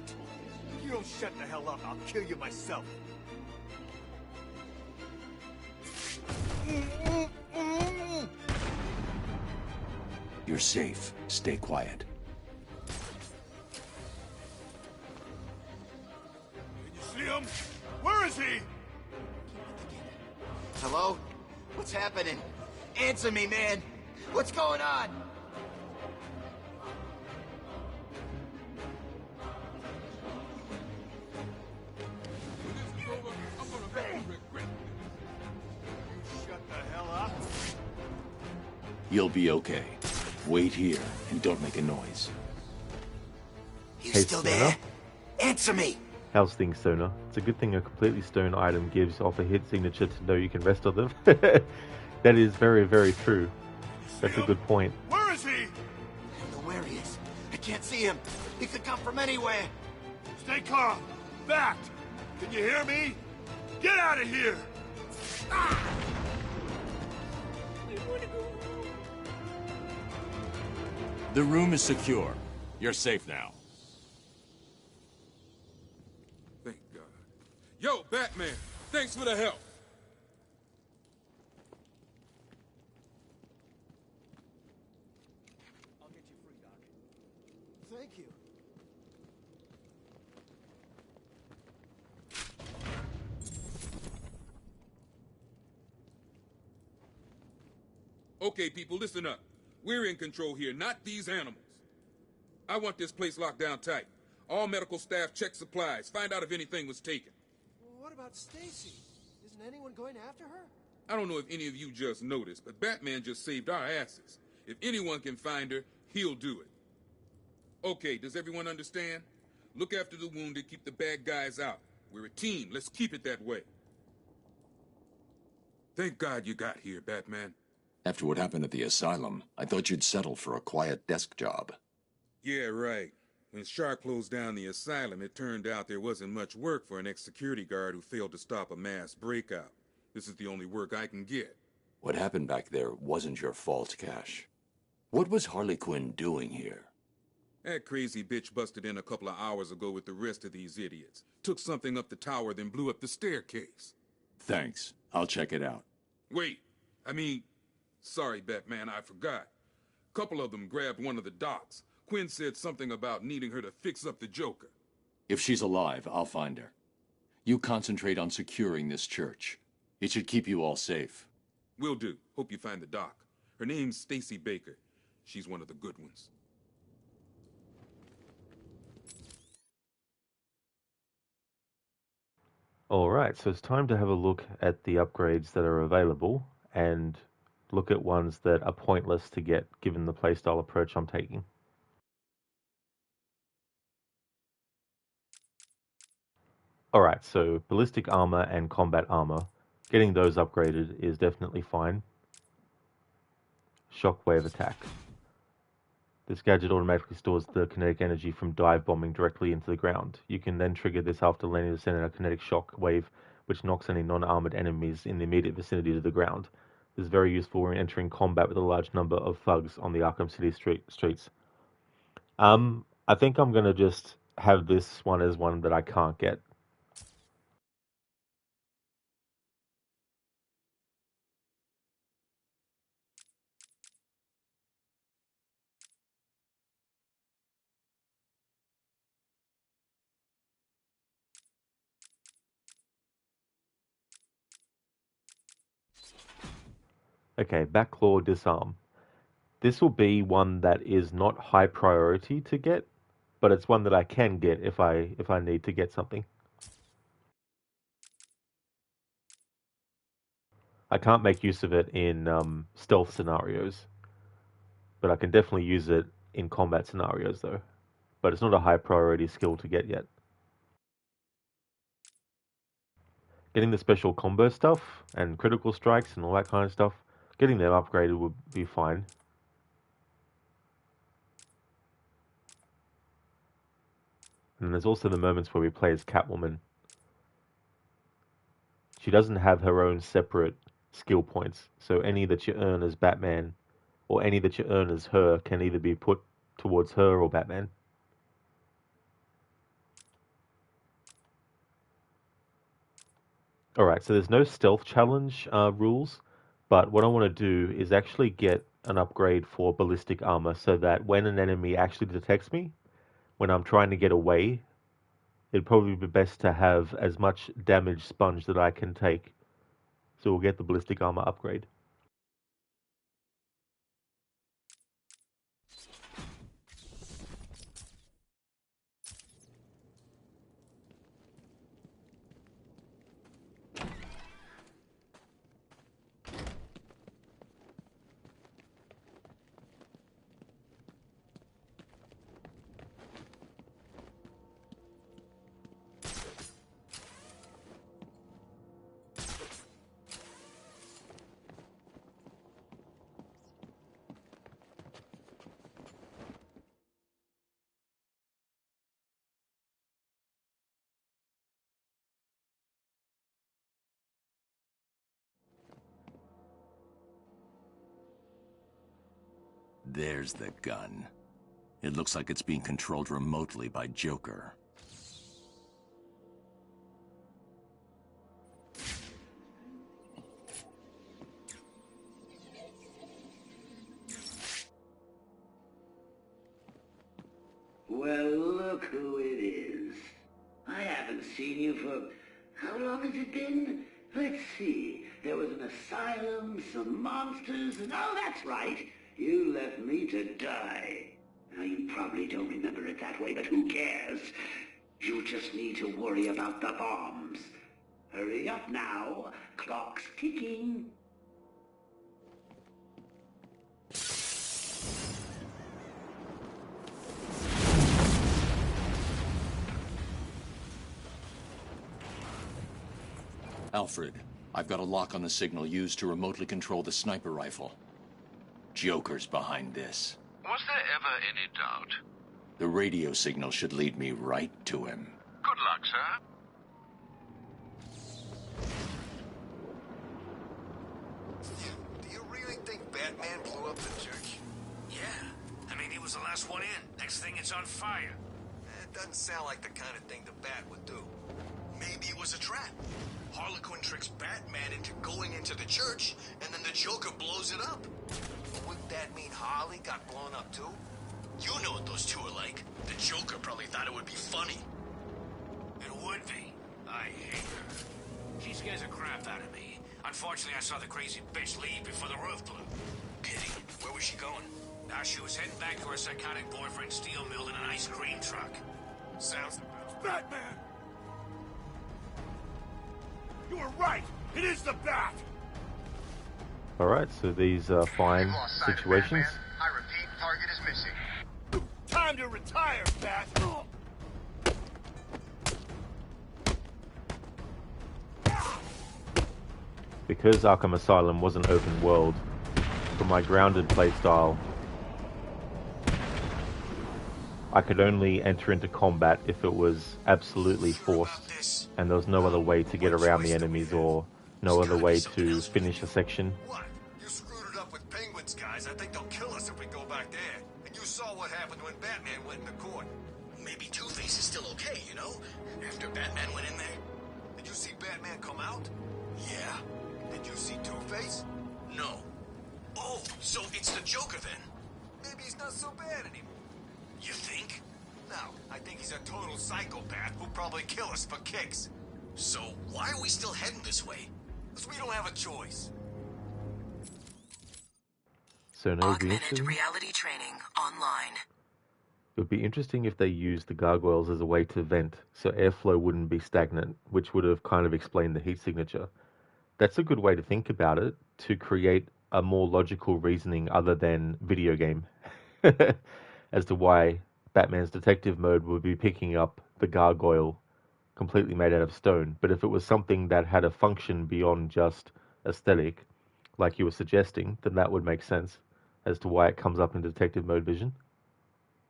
If you don't shut the hell up, I'll kill you myself. You're safe. Stay quiet. See him? Where is he? Hello? What's happening? Answer me, man. What's going on? Shut the hell up. You'll be okay. Wait here and don't make a noise. You Hey, still Stoner? there? Answer me. How's things, Stoner? It's a good thing a completely stone item gives off a hit signature to know you can rest on them. That is very, very true. That's a good point. Where is he? I don't know where he is. I can't see him. He could come from anywhere. Stay calm. Back. Can you hear me? Get out of here. Ah! The room is secure. You're safe now. Thank God. Yo, Batman, thanks for the help. I'll get you free, Doc. Thank you. Okay, people, listen up. We're in control here, not these animals. I want this place locked down tight. All medical staff check supplies, find out if anything was taken. Well, what about Stacy? Isn't anyone going after her? I don't know if any of you just noticed, but Batman just saved our asses. If anyone can find her, he'll do it. Okay, does everyone understand? Look after the wounded, keep the bad guys out. We're a team, let's keep it that way. Thank God you got here, Batman. After what happened at the asylum, I thought you'd settle for a quiet desk job. Yeah, right. When Shark closed down the asylum, it turned out there wasn't much work for an ex-security guard who failed to stop a mass breakout. This is the only work I can get. What happened back there wasn't your fault, Cash. What was Harley Quinn doing here? That crazy bitch busted in a couple of hours ago with the rest of these idiots. Took something up the tower, then blew up the staircase. Thanks. I'll check it out. Wait, sorry, Batman, I forgot. Couple of them grabbed one of the docks. Quinn said something about needing her to fix up the Joker. If she's alive, I'll find her. You concentrate on securing this church. It should keep you all safe. Will do. Hope you find the doc. Her name's Stacy Baker. She's one of the good ones. Alright, so it's time to have a look at the upgrades that are available and look at ones that are pointless to get given the playstyle approach I'm taking. Alright, so ballistic armor and combat armor, getting those upgraded is definitely fine. Shockwave attack. This gadget automatically stores the kinetic energy from dive bombing directly into the ground. You can then trigger this after landing to send out a kinetic shock wave, which knocks any non-armored enemies in the immediate vicinity to the ground. This is very useful when entering combat with a large number of thugs on the Arkham City streets. I think I'm going to just have this one as one that I can't get. Okay, Batclaw Disarm. This will be one that is not high priority to get, but it's one that I can get if I need to get something. I can't make use of it in stealth scenarios, but I can definitely use it in combat scenarios though. But it's not a high priority skill to get yet. Getting the special combo stuff and critical strikes and all that kind of stuff, getting them upgraded would be fine. And there's also the moments where we play as Catwoman. She doesn't have her own separate skill points, so any that you earn as Batman or any that you earn as her can either be put towards her or Batman. Alright, so there's no stealth challenge rules, but what I want to do is actually get an upgrade for ballistic armor so that when an enemy actually detects me, when I'm trying to get away, it'd probably be best to have as much damage sponge that I can take. So we'll get the ballistic armor upgrade. There's the gun. It looks like it's being controlled remotely by Joker. Well, look who it is. I haven't seen you for... How long has it been? Let's see. There was an asylum, some monsters, and oh, that's right. You left me to die. Now, you probably don't remember it that way, but who cares? You just need to worry about the bombs. Hurry up now. Clock's ticking. Alfred, I've got a lock on the signal used to remotely control the sniper rifle. Joker's behind this. Was there ever any doubt? The radio signal should lead me right to him. Good luck, sir. Do you really think Batman blew up the church? Yeah. I mean, he was the last one in. Next thing, it's on fire. It doesn't sound like the kind of thing the Bat would do. Maybe it was a trap. Harlequin tricks Batman into going into the church, and then the Joker blows it up. But wouldn't that mean Harley got blown up too? You know what those two are like. The Joker probably thought it would be funny. It would be. I hate her. She scares the crap out of me. Unfortunately, I saw the crazy bitch leave before the roof blew. Pity. Where was she going? Now she was heading back to her psychotic boyfriend's steel mill in an ice cream truck. Sounds... Batman! You were right! It is the Bat! Alright, so these are fine situations. I repeat, target is missing. Time to retire, Bat! Because Arkham Asylum was an open world, for my grounded playstyle, I could only enter into combat if it was absolutely forced, and there was no other way to get around the enemies or no other way to finish a section. What? You screwed it up with Penguin's guys. I think they'll kill us if we go back there. And you saw what happened when Batman went into court. maybe Two-Face is still okay, you know? After Batman went in there. Did you see Batman come out? Yeah. Did you see Two-Face? No. Oh, so it's the Joker then? Maybe he's not so bad anymore. You think? No, I think he's a total psychopath who'll probably kill us for kicks. So why are we still heading this way? Because we don't have a choice. So no, Augmented reality training online. It would be interesting if they used the gargoyles as a way to vent, so airflow wouldn't be stagnant, which would have kind of explained the heat signature. That's a good way to think about it, to create a more logical reasoning other than video game as to why Batman's detective mode would be picking up the gargoyle completely made out of stone. But if it was something that had a function beyond just aesthetic, like you were suggesting, then that would make sense as to why it comes up in detective mode vision.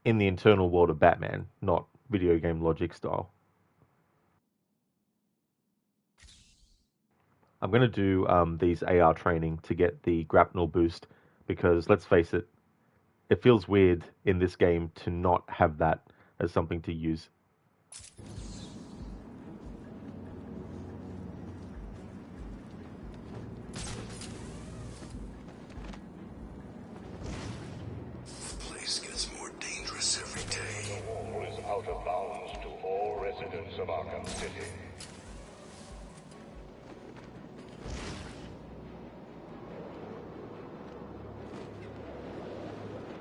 In the internal world of Batman, not video game logic style. I'm going to do these AR training to get the grapnel boost because, let's face it, it feels weird in this game to not have that as something to use. Place gets more dangerous every day. The wall is out of bounds to all residents of Arkham City.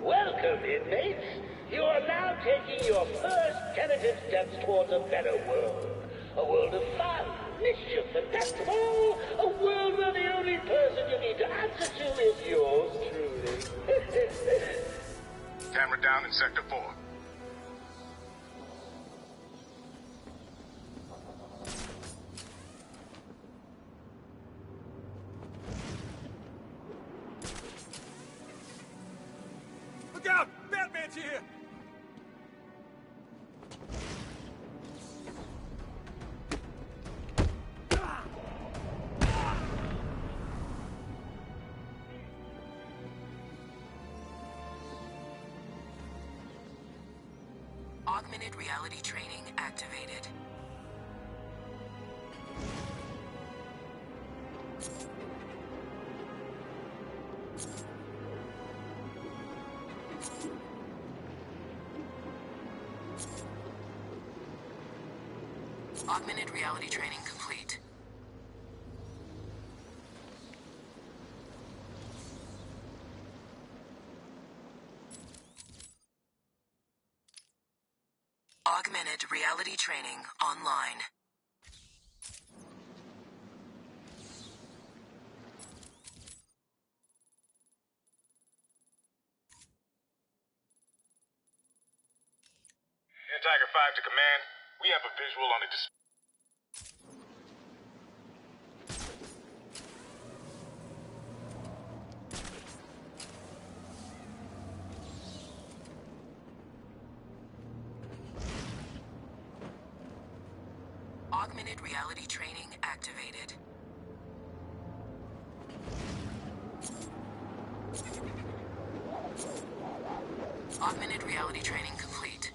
Welcome, inmates. You are now taking your first tentative steps towards a better world. A world of fun, mischief, and best of all, a world where the only person you need to answer to is yours truly. Camera down in Sector 4. Look out! Batman's here! Augmented reality training activated. Augmented reality training complete. Augmented reality training online. Air Tiger 5 to command. We have a visual on a Augmented reality training activated. Augmented reality training complete.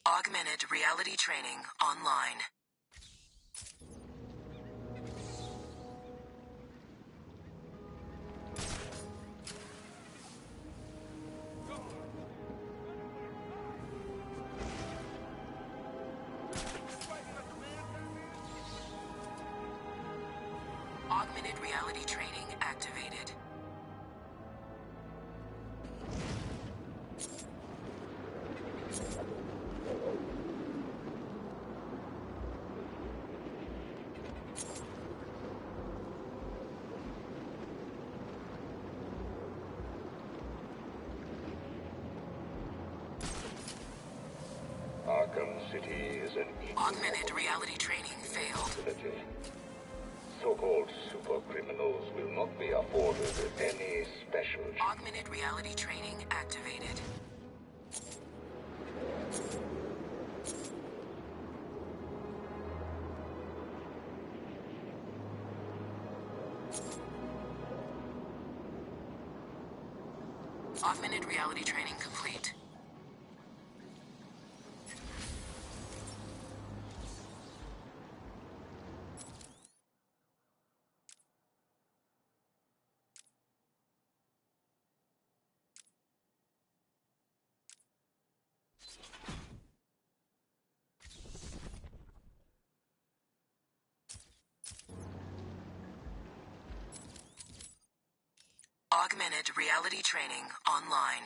Augmented reality training online. Augmented reality training activated. Arkham City is an Augmented reality training failed. facility. So-called super criminals will not be afforded any special. Augmented reality training activated. Augmented reality training complete. Augmented reality training online.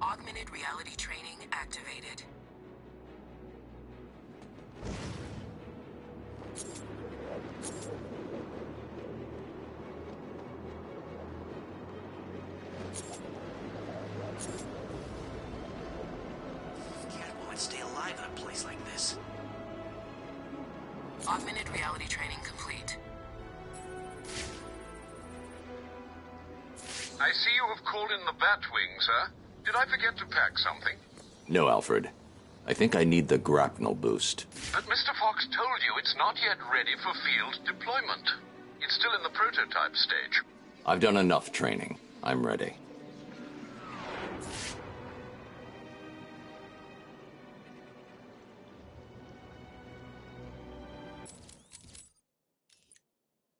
Augmented reality training activated. Stay alive in a place like this. Augmented reality training complete. I see you have called in the Batwing, sir. Did I forget to pack something? No, Alfred. I think I need the grapnel boost. But Mr. Fox told you it's not yet ready for field deployment. It's still in the prototype stage. I've done enough training. I'm ready.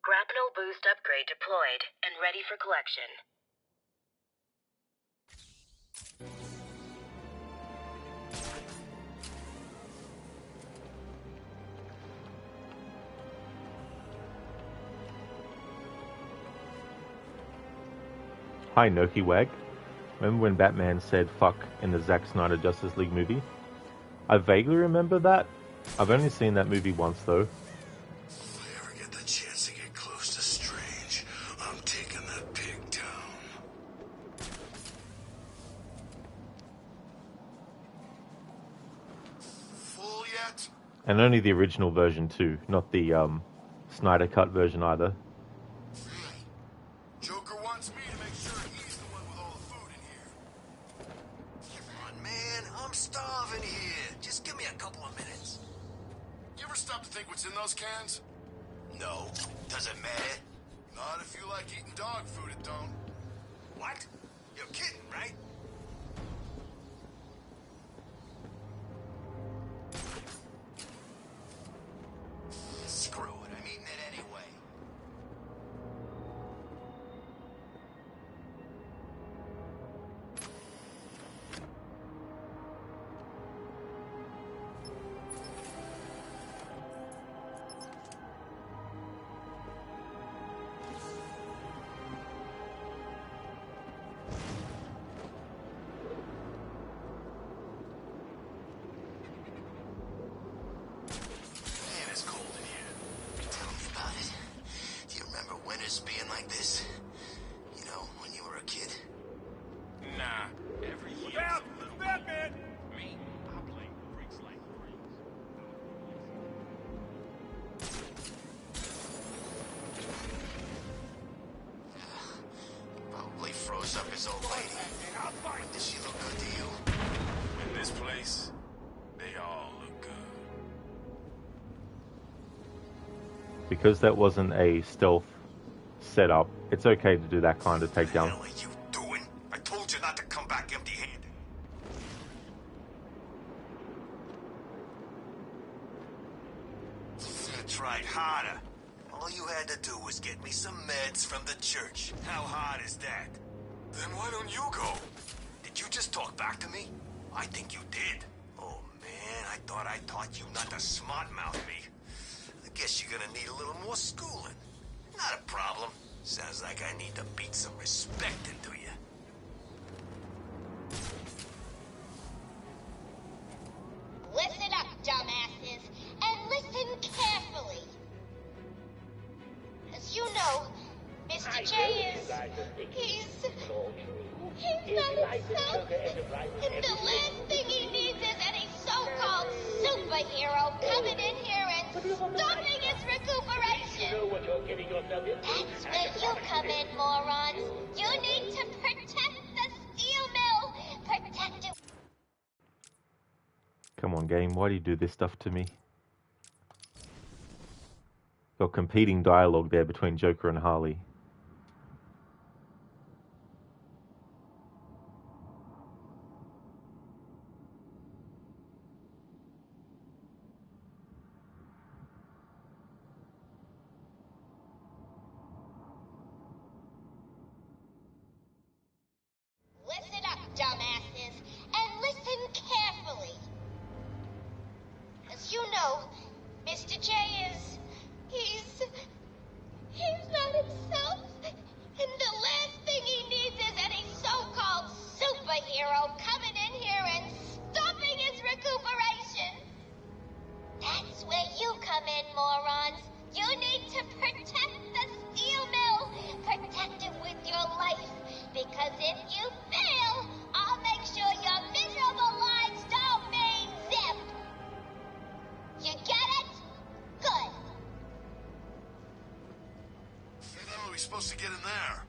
Grapnel boost upgrade deployed and ready for collection. Hi, Noki Wag. Remember when Batman said fuck in the Zack Snyder Justice League movie? I vaguely remember that. I've only seen that movie once though. If I ever get the chance to get close to Strange, I'm taking that pig down. Full yet? And only the original version too, not the Snyder cut version either. Joker wants me to make sure he's the one with all the food in here. Come on, man. I'm starving here. Just give me a couple of minutes. You ever stop to think what's in those cans? No. Does it matter? Not if you like eating dog food, it don't. What? You're kidding, right? Screw it. I'm eating it anyway. Man, it's cold in here. Tell me about it. Do you remember winters being like this? You know, when you were a kid? Nah, every year. Look out! Batman! Me, I blame freaks like freaks. Probably froze up his old lady. Did she look good to you? In this place, they all look good. Because that wasn't a stealth setup, it's okay to do that kind of takedown. What are you doing? I told you not to come back empty-handed. You tried harder. All you had to do was get me some meds from the church. How hard is that? Then why don't you go? Did you just talk back to me? I think you did. Oh, man, I thought I taught you not to smart-mouth me. I guess you're gonna need a little more schooling. Not a problem. Sounds like I need to beat some respect into you. Listen up, dumbasses, and listen carefully. As you know, Mr. J is... He's not himself. And the last thing he needs is any so-called superhero coming in here stopping its recuperation. You know what you're getting yourself into. That's where you come in, morons. You need to protect the steel mill. Protect it. Come on, game. Why do you do this stuff to me? Got competing dialogue there between Joker and Harley. Listen up, dumbasses, and listen carefully. As you know, Mr. J is... He's not himself. And the last thing he needs is any so-called superhero coming in here and stopping his recuperation. That's where you come in, morons. You need to protect the steel mill. Protect it with your life. Because if you fail, I'll make sure your miserable lives don't mean zip. You get it? Good. How are we supposed to get in there?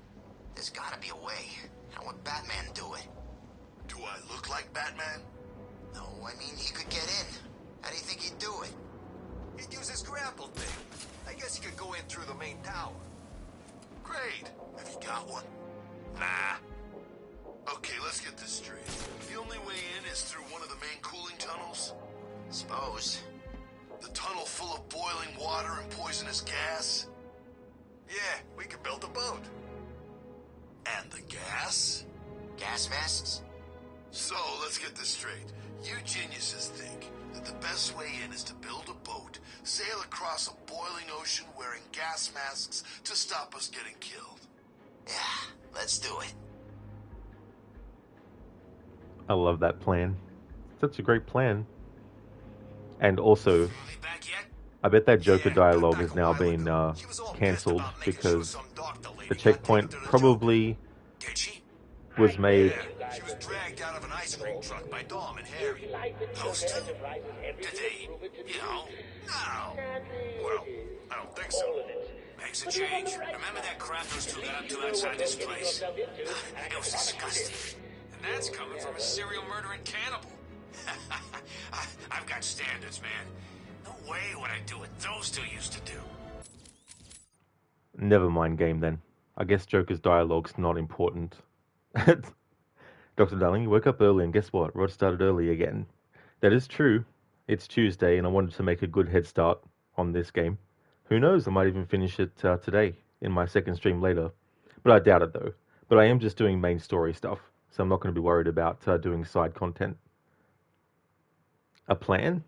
There's gotta be a way. How would Batman do it? Do I look like Batman? No, I mean, he could get in. How do you think he'd do it? He'd use his grapple thing. I guess he could go in through the main tower. Great. Have you got one? Nah. Okay, let's get this straight. The only way in is through one of the main cooling tunnels? Suppose. The tunnel full of boiling water and poisonous gas? Yeah, we could build a boat. And the gas? Gas masks? So, let's get this straight. You geniuses think that the best way in is to build a boat, sail across a boiling ocean wearing gas masks to stop us getting killed. Yeah, let's do it. I love that plan. Such a great plan. And also, I bet that Joker dialogue has now been cancelled because the checkpoint probably was made. She was dragged out of an ice cream truck by Dom and Harry. Those two? Did they, No. Well, I don't think so. Makes a change. Remember that crap those two got up to outside this place? It was disgusting. And that's coming from a serial murdering cannibal. I've got standards, man. No way would I do what those two used to do. Never mind, game then. I guess Joker's dialogue's not important. Dr. Darling, you woke up early and guess what? Rod started early again. That is true. It's Tuesday and I wanted to make a good head start on this game. Who knows, I might even finish it today in my second stream later. But I doubt it though. But I am just doing main story stuff, so I'm not going to be worried about doing side content. A plan?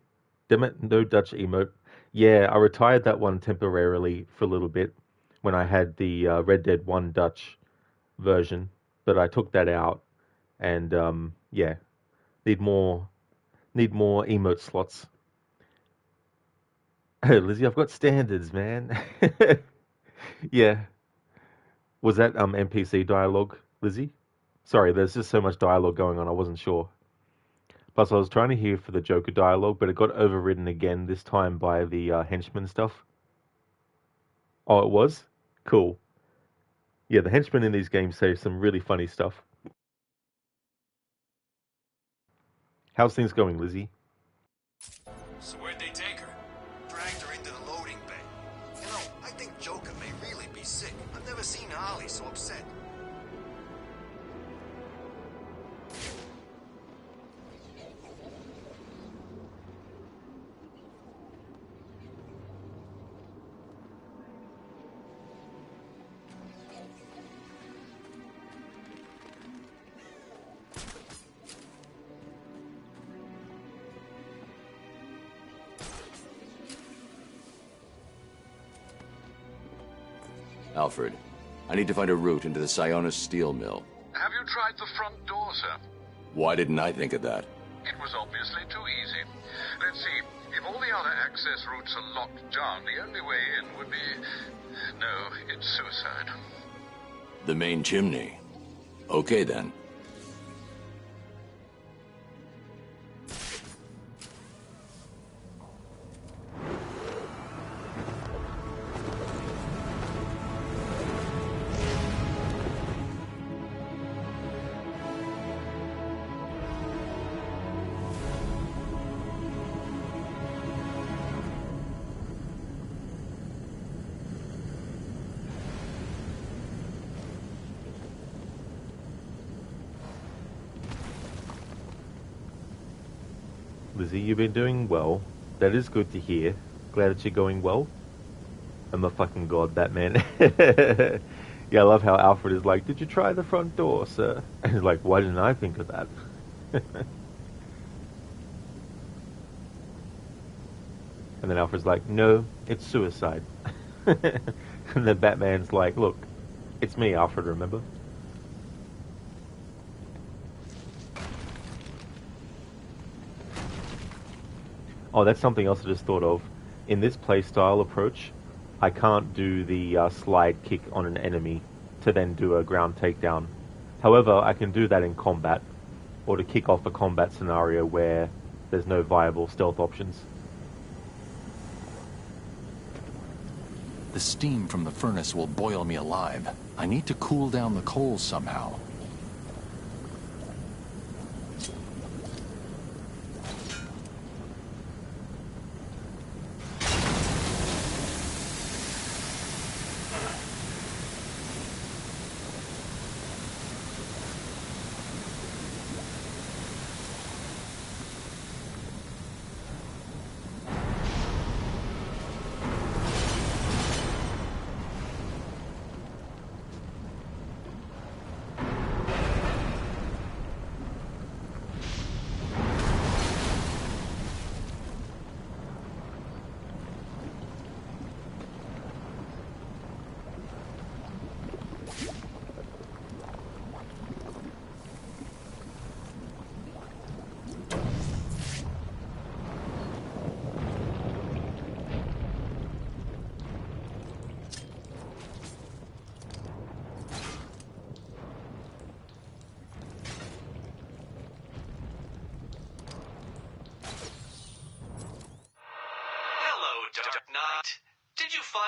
Damn it, no Dutch emote. Yeah, I retired that one temporarily for a little bit when I had the Red Dead 1 Dutch version, but I took that out and yeah, need more emote slots. Hey, Lizzie, I've got standards, man. Yeah. Was that NPC dialogue, Lizzie? Sorry, there's just so much dialogue going on, I wasn't sure. Plus, I was trying to hear for the Joker dialogue, but it got overridden again, this time by the henchman stuff. Oh, it was? Cool. Yeah, the henchmen in these games say some really funny stuff. How's things going, Lizzie? So where'd they take her? Dragged her into the loading bay. You know, I think Joker may really be sick. I've never seen Harley so upset. Alfred, I need to find a route into the Sionis steel mill. Have you tried the front door, sir? Why didn't I think of that? It was obviously too easy. Let's see. If all the other access routes are locked down, the only way in would be... No, it's suicide. The main chimney. Okay, then. Lizzie, you've been doing well. That is good to hear. Glad that you're going well. I'm a fucking god, Batman. Yeah, I love how Alfred is like, did you try the front door, sir? And he's like, why didn't I think of that? And then Alfred's like, no, it's suicide. And then Batman's like, look, it's me, Alfred, remember? Oh, that's something else I just thought of. In this playstyle approach, I can't do the slide kick on an enemy to then do a ground takedown. However, I can do that in combat, or to kick off a combat scenario where there's no viable stealth options. The steam from the furnace will boil me alive. I need to cool down the coals somehow.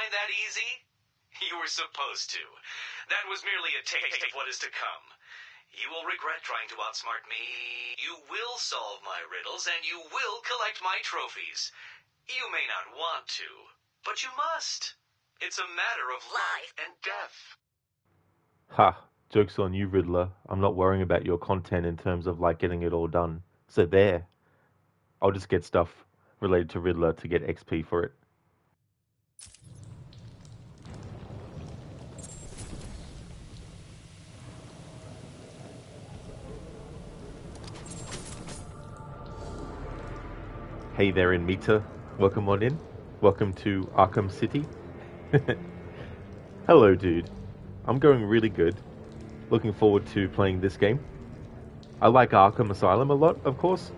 That easy? You were supposed to. That was merely a taste of what is to come. You will regret trying to outsmart me. You will solve my riddles, and you will collect my trophies. You may not want to, but you must. It's a matter of life and death. Ha! Joke's on you, Riddler. I'm not worrying about your content in terms of, like, getting it all done. So there. I'll just get stuff related to Riddler to get XP for it. Hey there, Inmita. Welcome on in. Welcome to Arkham City. Hello, dude. I'm going really good. Looking forward to playing this game. I like Arkham Asylum a lot, of course,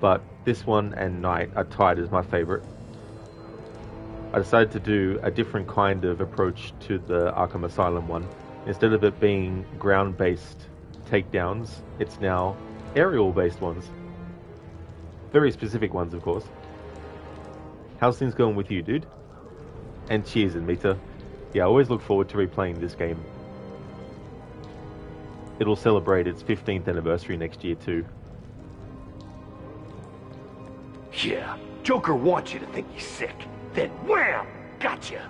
but this one and Night are tied as my favorite. I decided to do a different kind of approach to the Arkham Asylum one. Instead of it being ground-based takedowns, it's now aerial-based ones. Very specific ones, of course. How's things going with you, dude? And cheers, Anmita. Yeah, I always look forward to replaying this game. It'll celebrate its 15th anniversary next year, too. Yeah, Joker wants you to think he's sick. Then wham! Gotcha!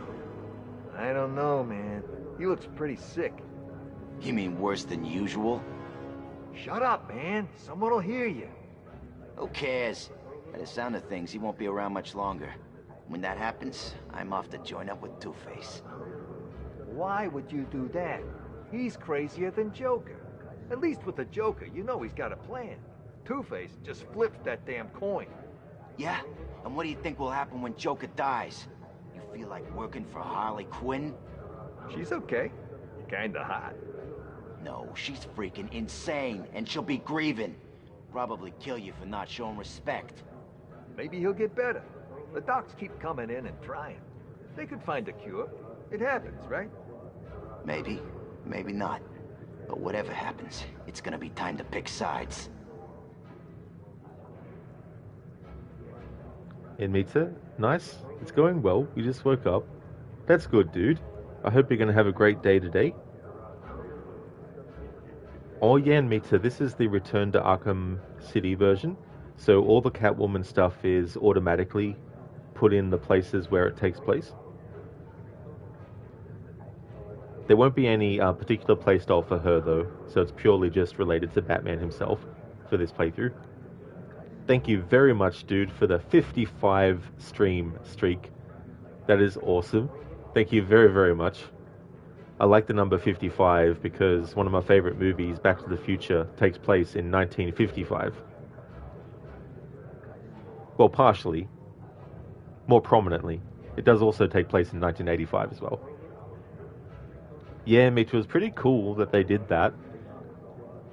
I don't know, man. He looks pretty sick. You mean worse than usual? Shut up, man. Someone will hear you. Who cares? By the sound of things, he won't be around much longer. When that happens, I'm off to join up with Two-Face. Why would you do that? He's crazier than Joker. At least with the Joker, you know he's got a plan. Two-Face just flips that damn coin. Yeah? And what do you think will happen when Joker dies? You feel like working for Harley Quinn? She's okay. Kinda hot. No, she's freaking insane, and she'll be grieving. Probably kill you for not showing respect. Maybe he'll get better. The docs keep coming in and trying. They could find a cure. It happens, right? Maybe. Maybe not. But whatever happens, it's gonna be time to pick sides. Inmita, nice. It's going well. You just woke up. That's good, dude. I hope you're going to have a great day today. Oh yeah, Inmita, this is the Return to Arkham City version. So all the Catwoman stuff is automatically put in the places where it takes place. There won't be any particular playstyle for her though, so it's purely just related to Batman himself for this playthrough. Thank you very much, dude, for the 55 stream streak. That is awesome. Thank you very, very much. I like the number 55 because one of my favorite movies, Back to the Future, takes place in 1955. Well, partially. More prominently. It does also take place in 1985 as well. Yeah, Mitch, it was pretty cool that they did that.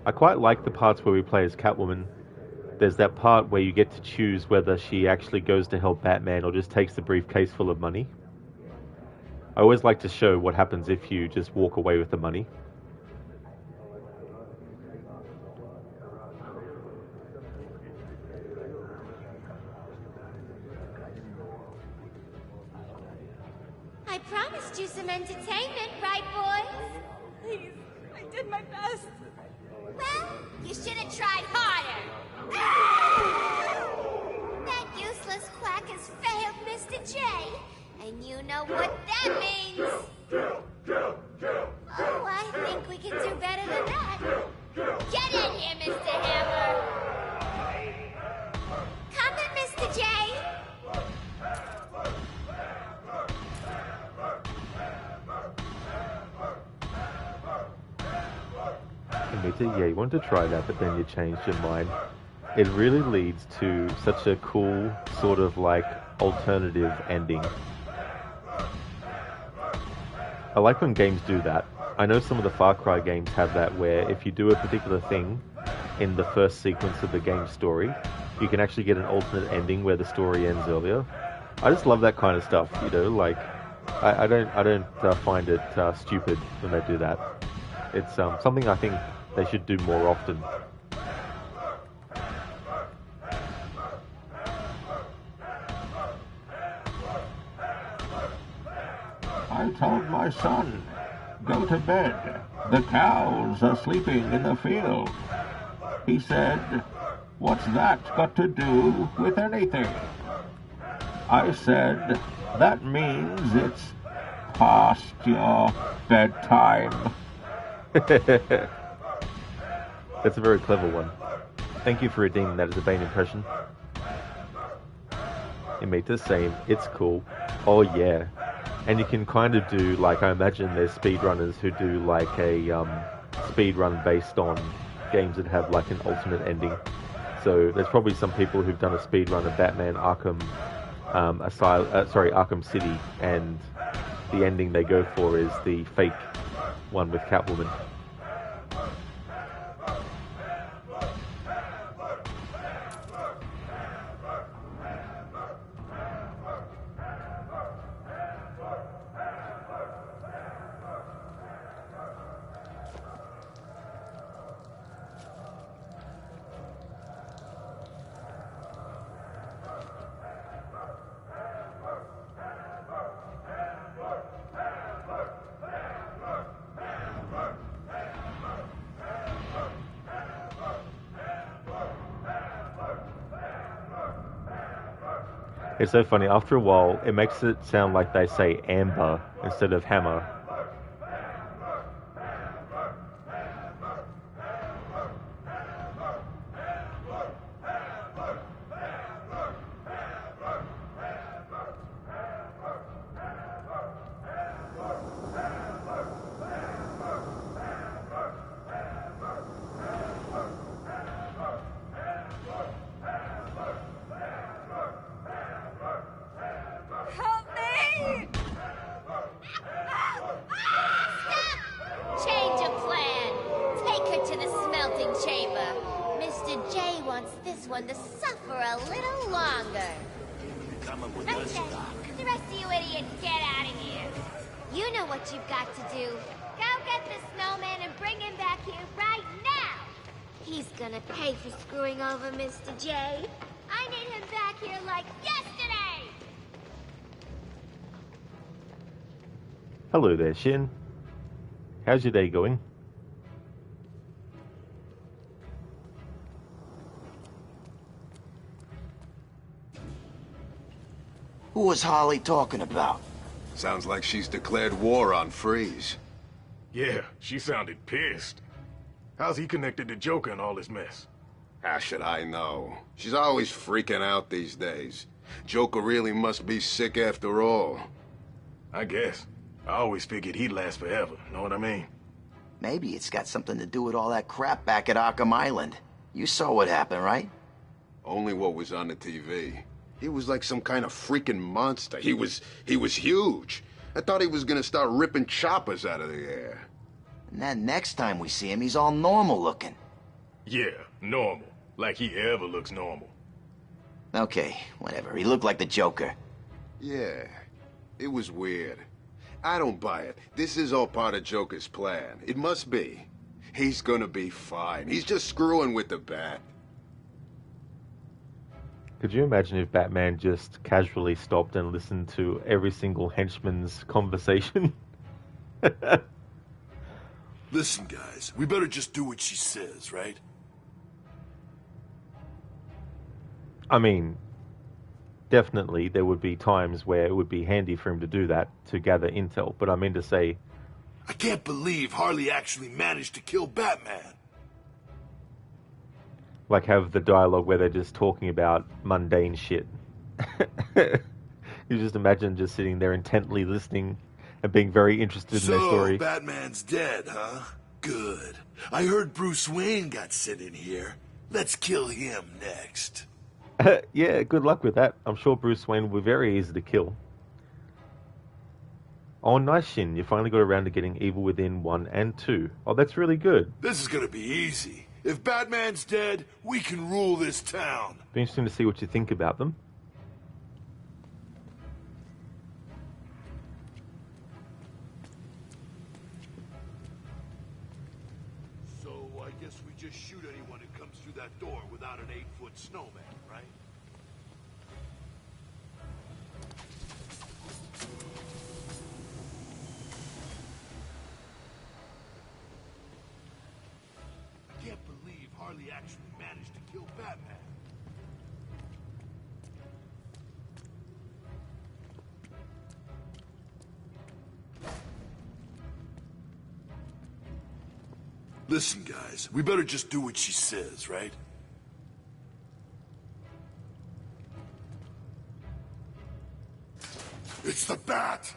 I quite like the parts where we play as Catwoman. There's that part where you get to choose whether she actually goes to help Batman or just takes the briefcase full of money. I always like to show what happens if you just walk away with the money. I promised you some entertainment, right, boys? Please, I did my best. Well, you should have tried harder. That useless quack has failed Mr. J, and you know what that means. Oh, I think we can do better than that. Get in here, Mr. Hammer. Come in, Mr. J. Yeah, you wanted to try that, but then you changed your mind. It really leads to such a cool, sort of like, alternative ending. I like when games do that. I know some of the Far Cry games have that, where if you do a particular thing in the first sequence of the game story, you can actually get an alternate ending where the story ends earlier. I just love that kind of stuff, you know, like, I don't find it stupid when they do that. It's something I think they should do more often. I told my son, go to bed. The cows are sleeping in the field. He said, what's that got to do with anything? I said, that means it's past your bedtime. That's a very clever one. Thank you for redeeming that as a Bane impression. It made the same. It's cool. Oh yeah. And you can kind of do, like, I imagine there's speedrunners who do like a speedrun based on games that have like an alternate ending. So there's probably some people who've done a speedrun of Batman Arkham Arkham City, and the ending they go for is the fake one with Catwoman. It's so funny, after a while, it makes it sound like they say amber instead of hammer. Change of plan. Take her to the smelting chamber. Mr. J wants this one to suffer a little longer. Coming with Right us, then. Doc. The rest of you idiots, get out of here. You know what you've got to do. Go get the snowman and bring him back here right now. He's gonna pay for screwing over Mr. J. I need him back here like yesterday. Hello there, Shin. How's your day going? Who was Holly talking about? Sounds like she's declared war on Freeze. Yeah, she sounded pissed. How's he connected to Joker in all this mess? How should I know? She's always freaking out these days. Joker really must be sick after all. I guess. I always figured he'd last forever, know what I mean? Maybe it's got something to do with all that crap back at Arkham Island. You saw what happened, right? Only what was on the TV. He was like some kind of freaking monster. He was huge. I thought he was gonna start ripping choppers out of the air. And then next time we see him, he's all normal looking. Yeah, normal. Like he ever looks normal. Okay, whatever. He looked like the Joker. Yeah, it was weird. I don't buy it. This is all part of Joker's plan. It must be. He's gonna be fine. He's just screwing with the bat. Could you imagine if Batman just casually stopped and listened to every single henchman's conversation? Listen, guys, we better just do what she says, right? I mean, definitely there would be times where it would be handy for him to do that, to gather intel, but I mean to say... I can't believe Harley actually managed to kill Batman. Like have the dialogue where they're just talking about mundane shit. You just imagine just sitting there intently listening and being very interested in their story. So, Batman's dead, huh? Good. I heard Bruce Wayne got sent in here. Let's kill him next. Yeah, good luck with that. I'm sure Bruce Wayne will be very easy to kill. Oh, nice, Shin. You finally got around to getting Evil Within 1 and 2. Oh, that's really good. This is gonna be easy. If Batman's dead, we can rule this town. Be interesting to see what you think about them. So, I guess we just shoot anyone who comes through that door without an 8-foot snowman, right? I can't believe Harley actually managed to kill Batman. Listen, guys, we better just do what she says, right? It's the bat!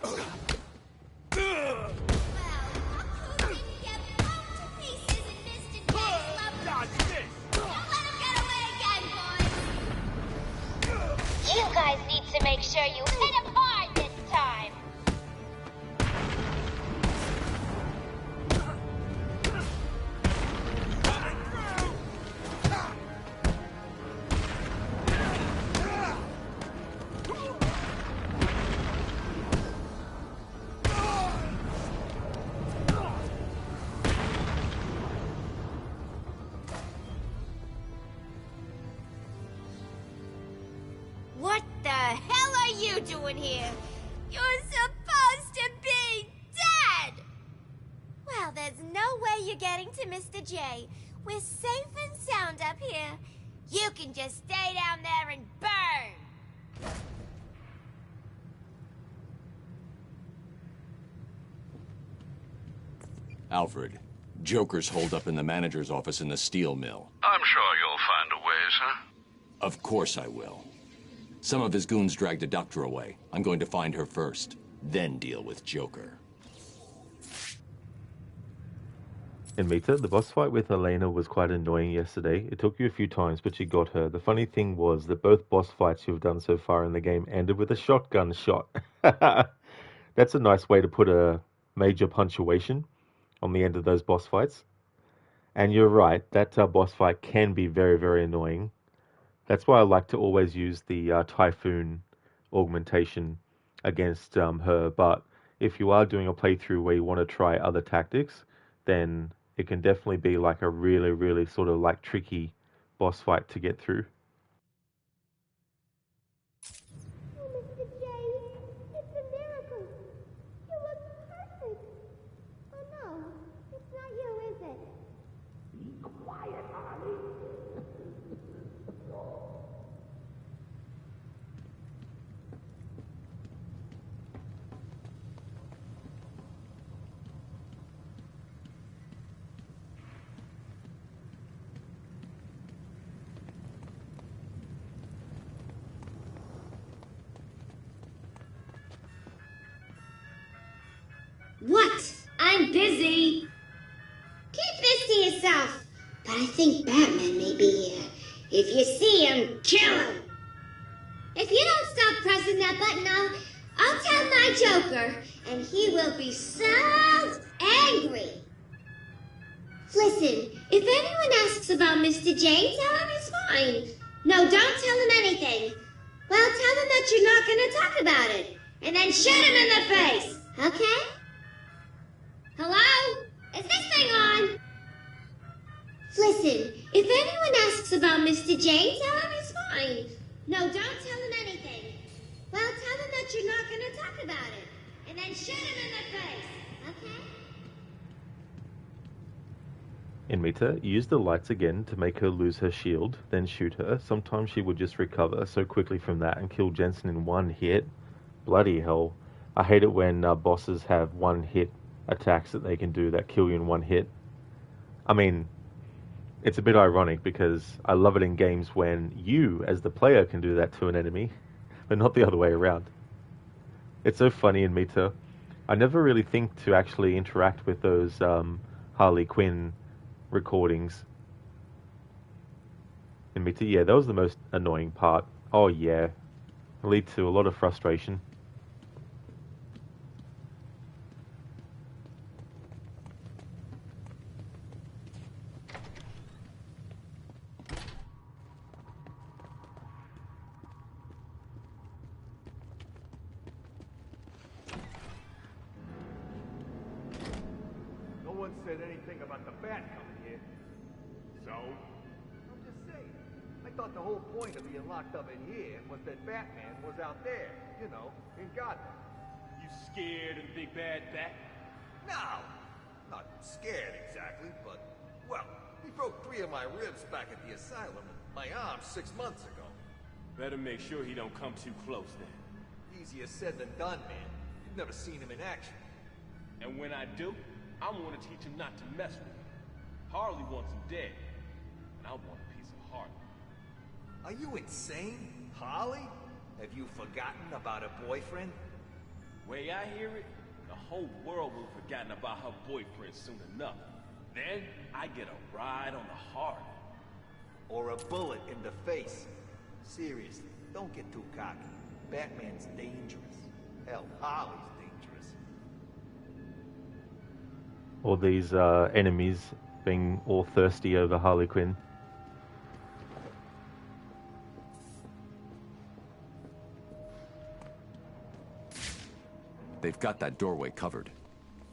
You guys need to make sure you hit him hard this time. What the hell are you doing here? You're supposed to be dead! Well, there's no way you're getting to Mr. J. We're safe and sound up here. You can just stay down there and burn! Alfred, Joker's holed up in the manager's office in the steel mill. I'm sure you'll find a way, sir. Of course I will. Some of his goons dragged a doctor away. I'm going to find her first, then deal with Joker. In Mita, the boss fight with Elena was quite annoying yesterday. It took you a few times, but you got her. The funny thing was that both boss fights you've done so far in the game ended with a shotgun shot. That's a nice way to put a major punctuation on the end of those boss fights. And you're right, that boss fight can be very, very annoying. That's why I like to always use the Typhoon augmentation against her. But if you are doing a playthrough where you want to try other tactics, then it can definitely be like a really, really sort of like tricky boss fight to get through. Mr. J, it's a miracle. You look perfect. Oh no, it's not you, is it? Be quiet, Harley. busy. Keep this to yourself. But I think Batman may be here. If you see him, kill him. If you don't stop pressing that button, I'll tell my Joker, and he will be so angry. Listen, if anyone asks about Mr. J, tell him he's fine. No, don't tell him anything. Well, tell him that you're not going to talk about it. And then shoot him in the face, okay? Hello? Is this thing on? Listen, if anyone asks about Mr. J, tell him he's fine. No, don't tell him anything. Well, tell him that you're not going to talk about it. And then shoot him in the face, okay? Inmita used the lights again to make her lose her shield, then shoot her. Sometimes she would just recover so quickly from that and kill Jensen in one hit. Bloody hell. I hate it when bosses have one-hit attacks that they can do that kill you in one hit. I mean, it's a bit ironic because I love it in games when you, as the player, can do that to an enemy, but not the other way around. It's so funny in Meta. I never really think to actually interact with those Harley Quinn recordings. In Meta, yeah, that was the most annoying part. Oh yeah, it lead to a lot of frustration. No one said anything about the bat coming here. So? I'm just saying. I thought the whole point of being locked up in here was that Batman was out there, you know, in Gotham. You scared of the big bad bat? No, not scared exactly, but, well, he broke 3 of my ribs back at the asylum and my arm 6 months ago. Better make sure he don't come too close then. Easier said than done, man. You've never seen him in action. And when I do, I'm gonna teach him not to mess with me. Harley wants him dead, and I want a piece of Harley. Are you insane? Harley? Have you forgotten about her boyfriend? Way I hear it, the whole world will have forgotten about her boyfriend soon enough. Then I get a ride on the Harley. Or a bullet in the face. Seriously, don't get too cocky. Batman's dangerous. Hell, Harley's dangerous. All these enemies being all thirsty over Harley Quinn. They've got that doorway covered.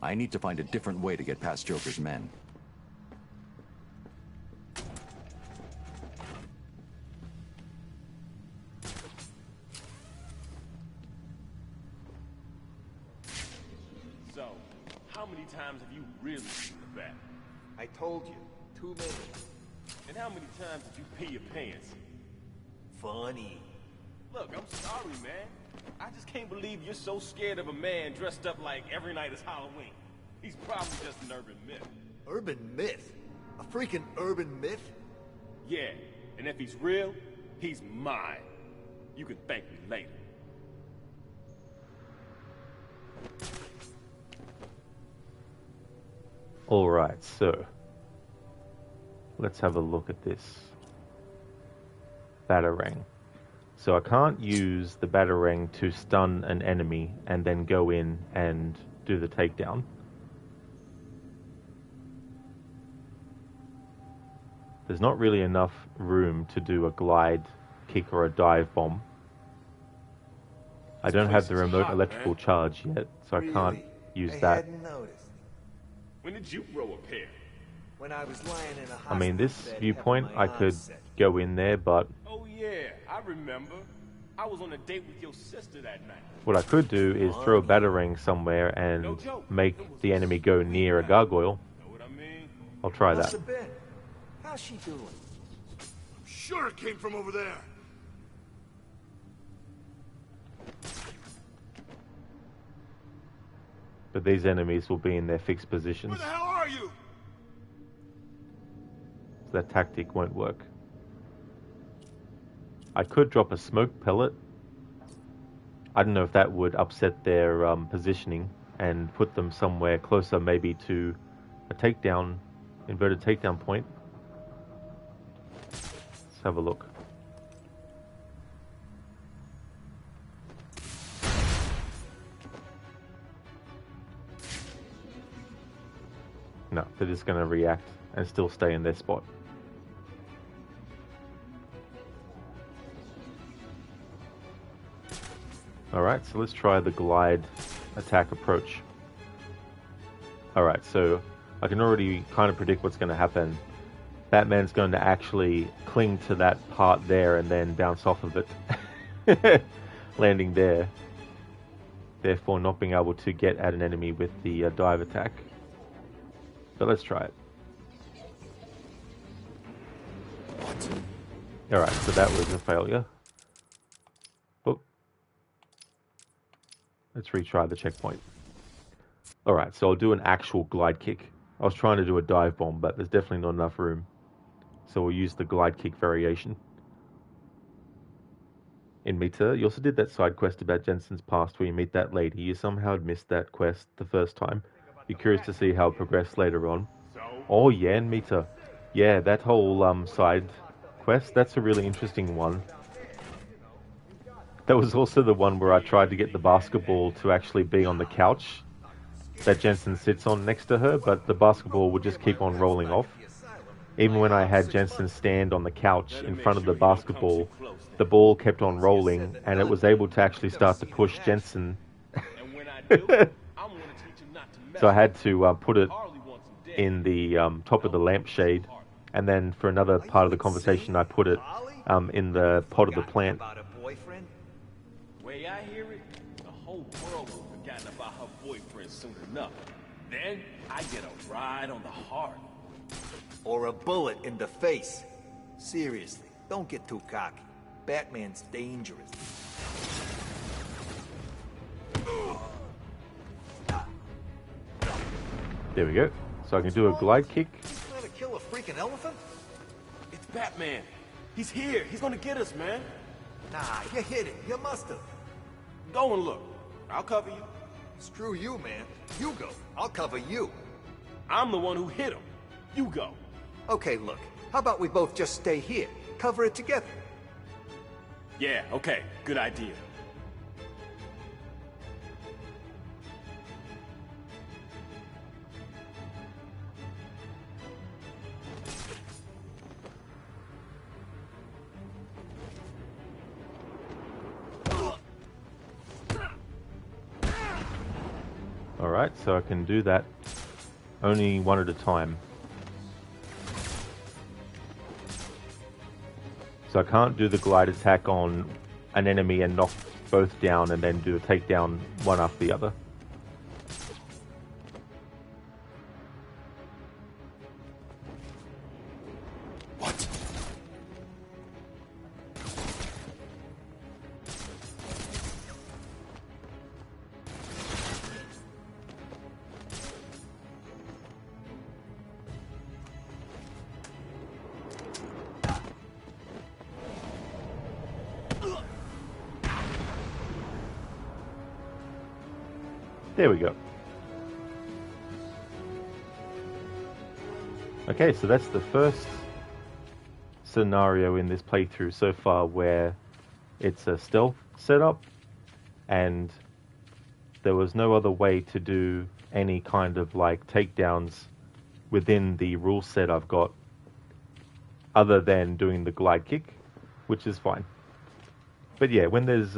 I need to find a different way to get past Joker's men. So, how many times have you really seen the bat? I told you, too many. And how many times did you pee your pants? Funny. Look, I'm sorry, man. I just can't believe you're so scared of a man dressed up like every night is Halloween. He's probably just an urban myth. Urban myth? A freaking urban myth? Yeah, and if he's real, he's mine. You can thank me later. Alright, so let's have a look at this. Batarang. So I can't use the Batarang to stun an enemy and then go in and do the takedown. There's not really enough room to do a glide kick or a dive bomb. I don't have the remote electrical charge yet, so I can't use that. Hadn't noticed. When did you grow a pair? When I was lying in a hospital I mean, this bed, viewpoint, having my I could arm set. go in there, but Oh yeah, I remember. I was on a date with your sister that night. what I could do is throw a Batarang somewhere and make the enemy go near a Gargoyle. Know what I mean? I'll try Must that. have been. How's she doing? I'm sure it came from over there. But these enemies will be in their fixed positions, Where the hell are you? so that tactic won't work. I could drop a smoke pellet. I don't know if that would upset their positioning and put them somewhere closer, maybe to a takedown, inverted takedown point. Let's have a look. No, they're just going to react and still stay in their spot. Alright, so let's try the glide attack approach. Alright, so I can already kind of predict what's going to happen. Batman's going to actually cling to that part there and then bounce off of it, landing there. Therefore not being able to get at an enemy with the dive attack. But let's try it. Alright, so that was a failure. Oh. Let's retry the checkpoint. Alright, so I'll do an actual glide kick. I was trying to do a dive bomb, but there's definitely not enough room. So we'll use the glide kick variation. In Mita, you also did that side quest about Jensen's past where you meet that lady. You somehow had missed that quest the first time. Be curious to see how it progressed later on. Oh yeah, in Mita. Yeah, that whole side quest, that's a really interesting one. That was also the one where I tried to get the basketball to actually be on the couch that Jensen sits on next to her, but the basketball would just keep on rolling off. Even when I had Jensen stand on the couch in front of the basketball, the ball kept on rolling, and it was able to actually start to push Jensen. So I had to put it in the top of the lampshade, and then for another part of the conversation, I put it in the pot of the plant. Way I hear it, the whole world will have forgotten about her boyfriend soon enough. Then I get a ride on the heart. Or a bullet in the face. Seriously, don't get too cocky. Batman's dangerous. There we go. So I can do a glide kick. He's trying to kill a freaking elephant? It's Batman. He's here. He's gonna get us, man. Nah, you hit it. You must have. Go and look. I'll cover you. Screw you, man. You go. I'll cover you. I'm the one who hit him. You go. Okay, look. How about we both just stay here? Cover it together. Yeah, okay. Good idea. Alright, so I can do that only one at a time. So I can't do the glide attack on an enemy and knock both down and then do a takedown one after the other. What? There we go. Okay, so that's the first scenario in this playthrough so far where it's a stealth setup and there was no other way to do any kind of like takedowns within the rule set I've got other than doing the glide kick, which is fine. But yeah, when there's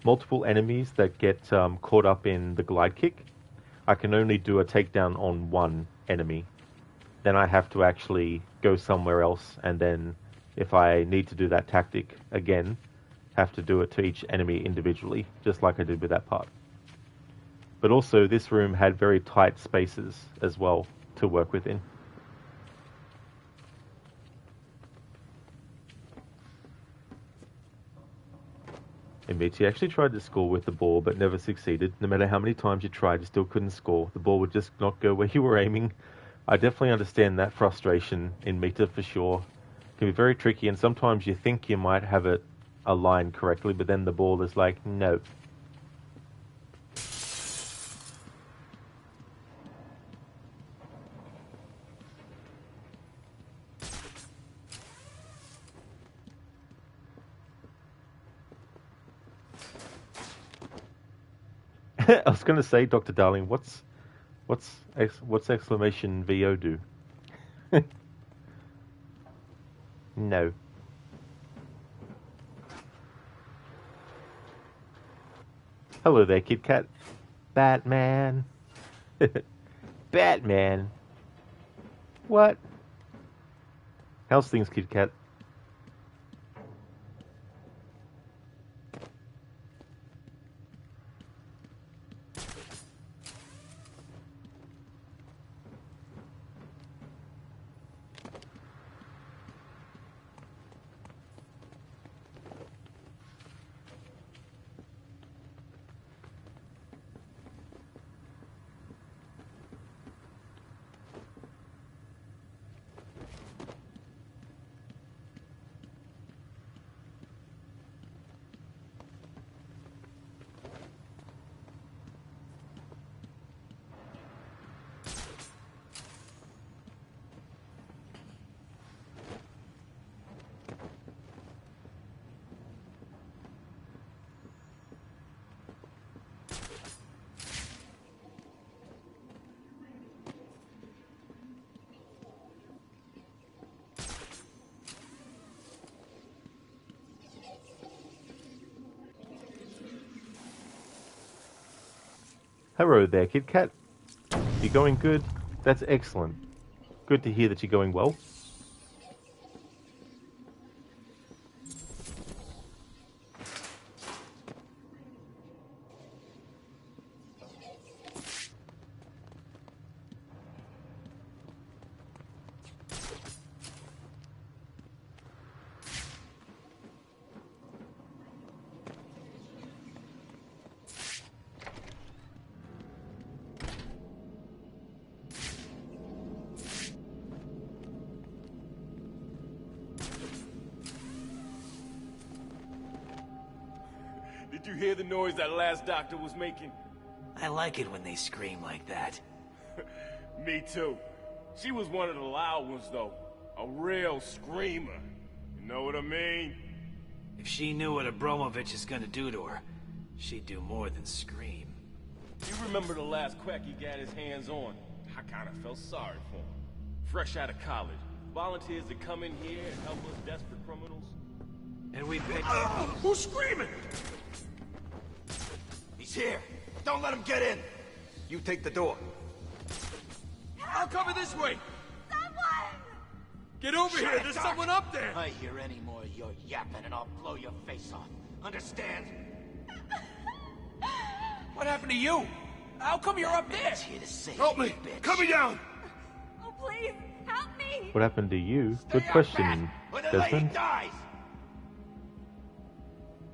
multiple enemies that get caught up in the glide kick, I can only do a takedown on one enemy. Then I have to actually go somewhere else, and then if I need to do that tactic again, have to do it to each enemy individually, just like I did with that part. But also, this room had very tight spaces as well to work within. Amici actually tried to score with the ball, but never succeeded. No matter how many times you tried, you still couldn't score. The ball would just not go where you were aiming. I definitely understand that frustration in Mita for sure. It can be very tricky, and sometimes you think you might have it aligned correctly, but then the ball is like, no. I was going to say, Dr. Darling, what's exclamation VO do? No. Hello there, Kit Kat. Batman. Batman. What? How's things, Kit Kat? Hello there, Kit Kat. You going good? That's excellent. Good to hear that you're going well. Did you hear the noise that last doctor was making? I like it when they scream like that. Me too. She was one of the loud ones, though. A real screamer. You know what I mean? If she knew what Abramovich is gonna do to her, she'd do more than scream. You remember the last crack he got his hands on? I kinda felt sorry for him. Fresh out of college. Volunteers to come in here and help us desperate criminals. And we pay... Who's screaming? He's here. Don't let him get in. You take the door. I'll cover this way. Someone! Get over Shut here. it, There's Doc. someone up there. I hear any more of your yapping and I'll blow your face off. Understand? What happened to you? How come you're up there? Here to save Help me. you, bitch. Cut me down. Oh, please, help me! What happened to you? Good question, Or the lady Desmond. dies.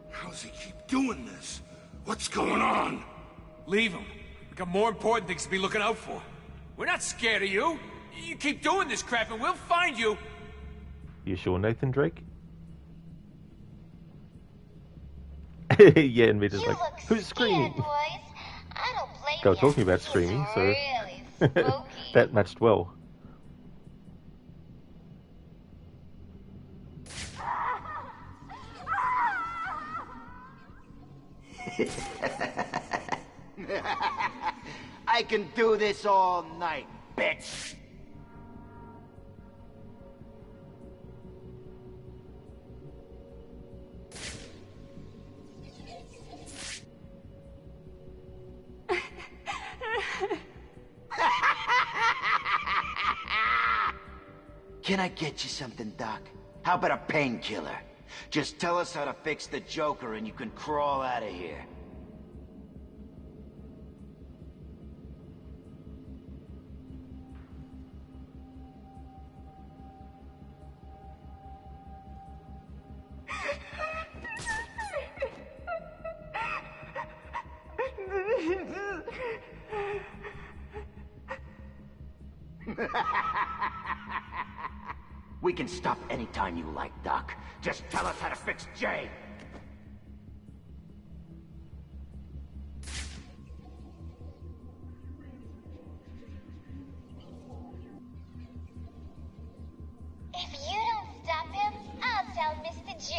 How does he keep doing this? What's going on? Leave him. We got more important things to be looking out for. We're not scared of you. You keep doing this crap and we'll find you. You sure, Nathan Drake? Yeah, and Rita's like, who's screaming? I don't blame They were talking about screaming, so that matched well. I can do this all night, bitch. Can I get you something, Doc? How about a painkiller? Just tell us how to fix the Joker and you can crawl out of here. We can stop anytime you like, Doc. Just tell us how to fix Jay. If you don't stop him, I'll tell Mr. J,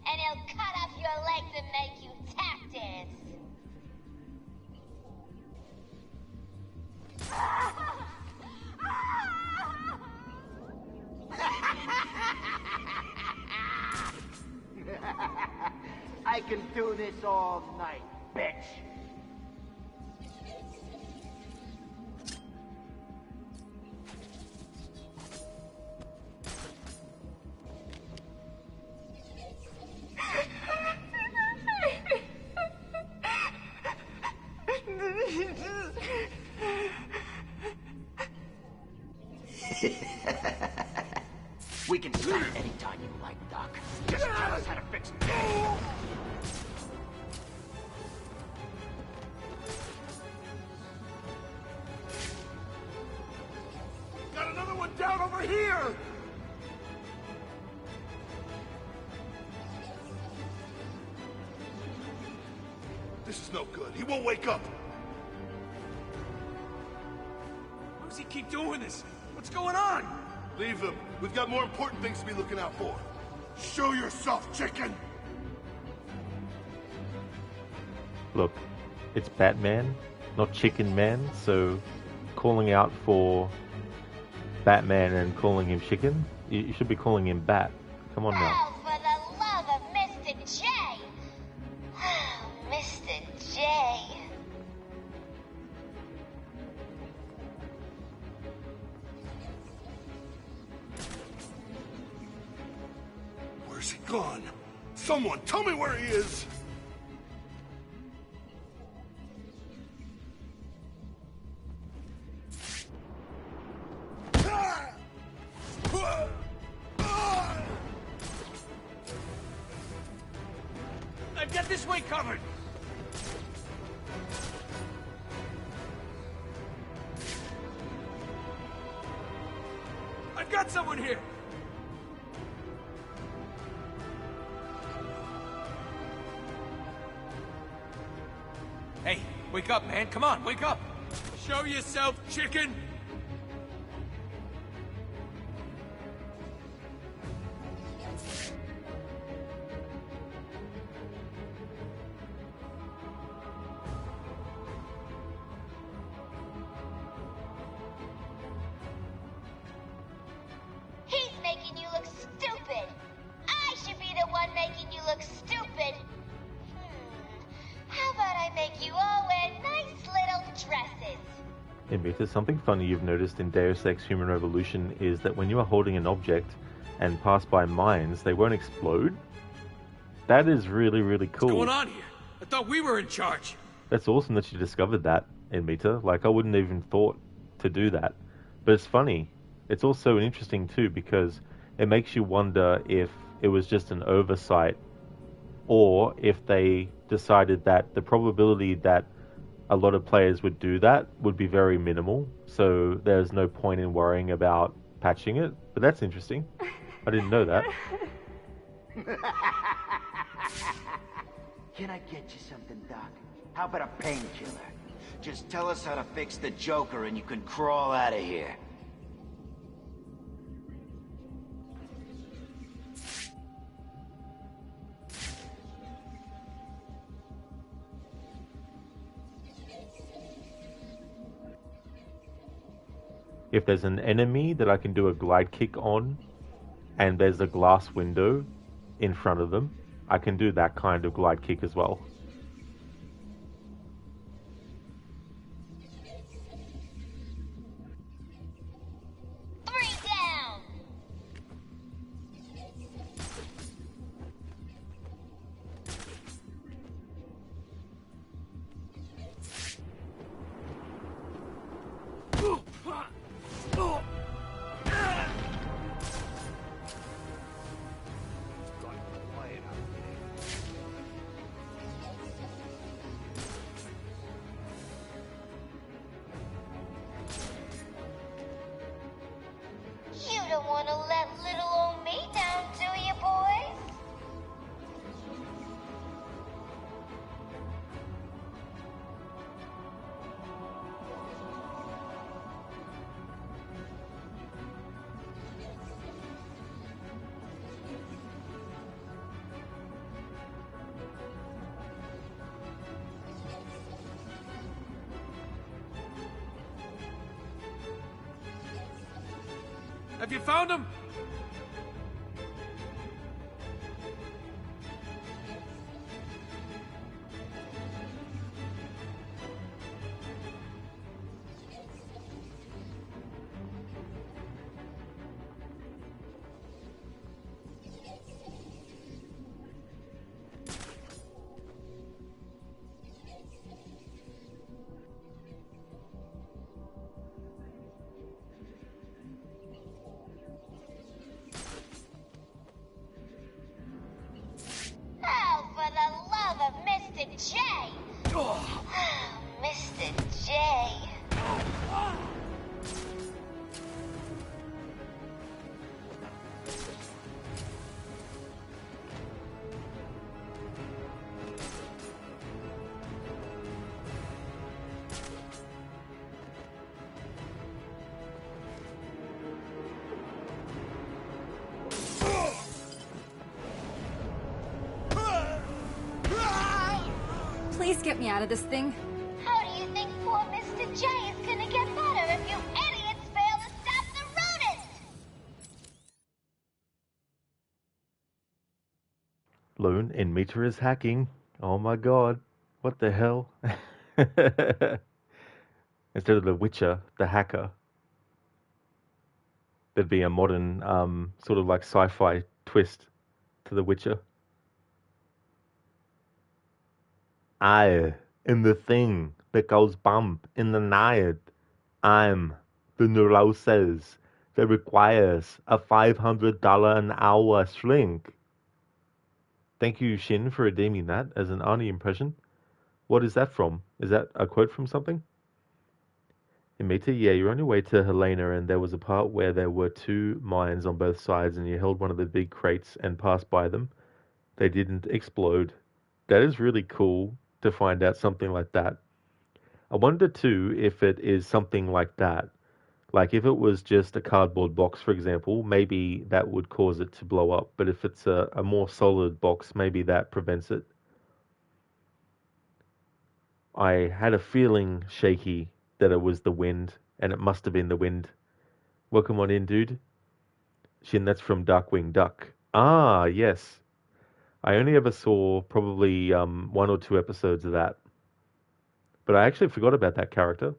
and he'll cut off your legs and make you tap dance. I can do this all night, bitch. We can start anytime you like, Doc. Just tell us how to fix it. Got another one down over here! This is no good. He won't wake up. How does he keep doing this? What's going on? Leave him. We've got more important things to be looking out for. Show yourself, chicken! Look, it's Batman, not Chicken Man, so calling out for Batman and calling him Chicken, you should be calling him Bat. Come on now. Oh, for the love of Mr. J! Oh, Mr. J. Where's he gone? Someone, tell me where he is! I've got this way covered. I've got someone here. Hey, wake up, man. Come on, wake up. Show yourself, chicken. He's making you look stupid. I should be the one making you look stupid. How about I make you all wear nice little dresses? There's something funny you've noticed in Deus Ex Human Revolution is that when you are holding an object and pass by mines, they won't explode. That is really, really cool. What's going on here? I thought we were in charge. That's awesome that you discovered that in Meta. Like, I wouldn't even thought to do that. But it's funny. It's also interesting, too, because it makes you wonder if it was just an oversight or if they decided that the probability that a lot of players would do that would be very minimal. So there's no point in worrying about patching it. But that's interesting. I didn't know that. Can I get you something, Doc? How about a painkiller? Just tell us how to fix the Joker and you can crawl out of here. If there's an enemy that I can do a glide kick on and there's a glass window in front of them, I can do that kind of glide kick as well. You don't want to let little old me down, do you, boys? Have you found him? J! Mr. J! Please get me out of this thing. How do you think poor Mr. J is gonna get better if you idiots fail to stop the rodent? Loon in Meter is hacking. Oh my god. What the hell? Instead of the Witcher, the hacker, there'd be a modern sort of like sci-fi twist to the Witcher. I am the thing that goes bump in the night. I'm the neurosis that requires a $500 an hour shrink. Thank you, Shin, for redeeming that as an Arnie impression. What is that from? Is that a quote from something? Imita, yeah, you're on your way to Helena, and there was a part where there were two mines on both sides, and you held one of the big crates and passed by them. They didn't explode. That is really cool to find out something like that. I wonder too if it is something like that. Like if it was just a cardboard box, for example, maybe that would cause it to blow up. But if it's a more solid box, maybe that prevents it. I had a feeling, Shaky, that it was the wind, and it must have been the wind. Welcome on in, dude. Shin, that's from Darkwing Duck. Ah, yes. I only ever saw probably 1 or 2 episodes of that. But I actually forgot about that character.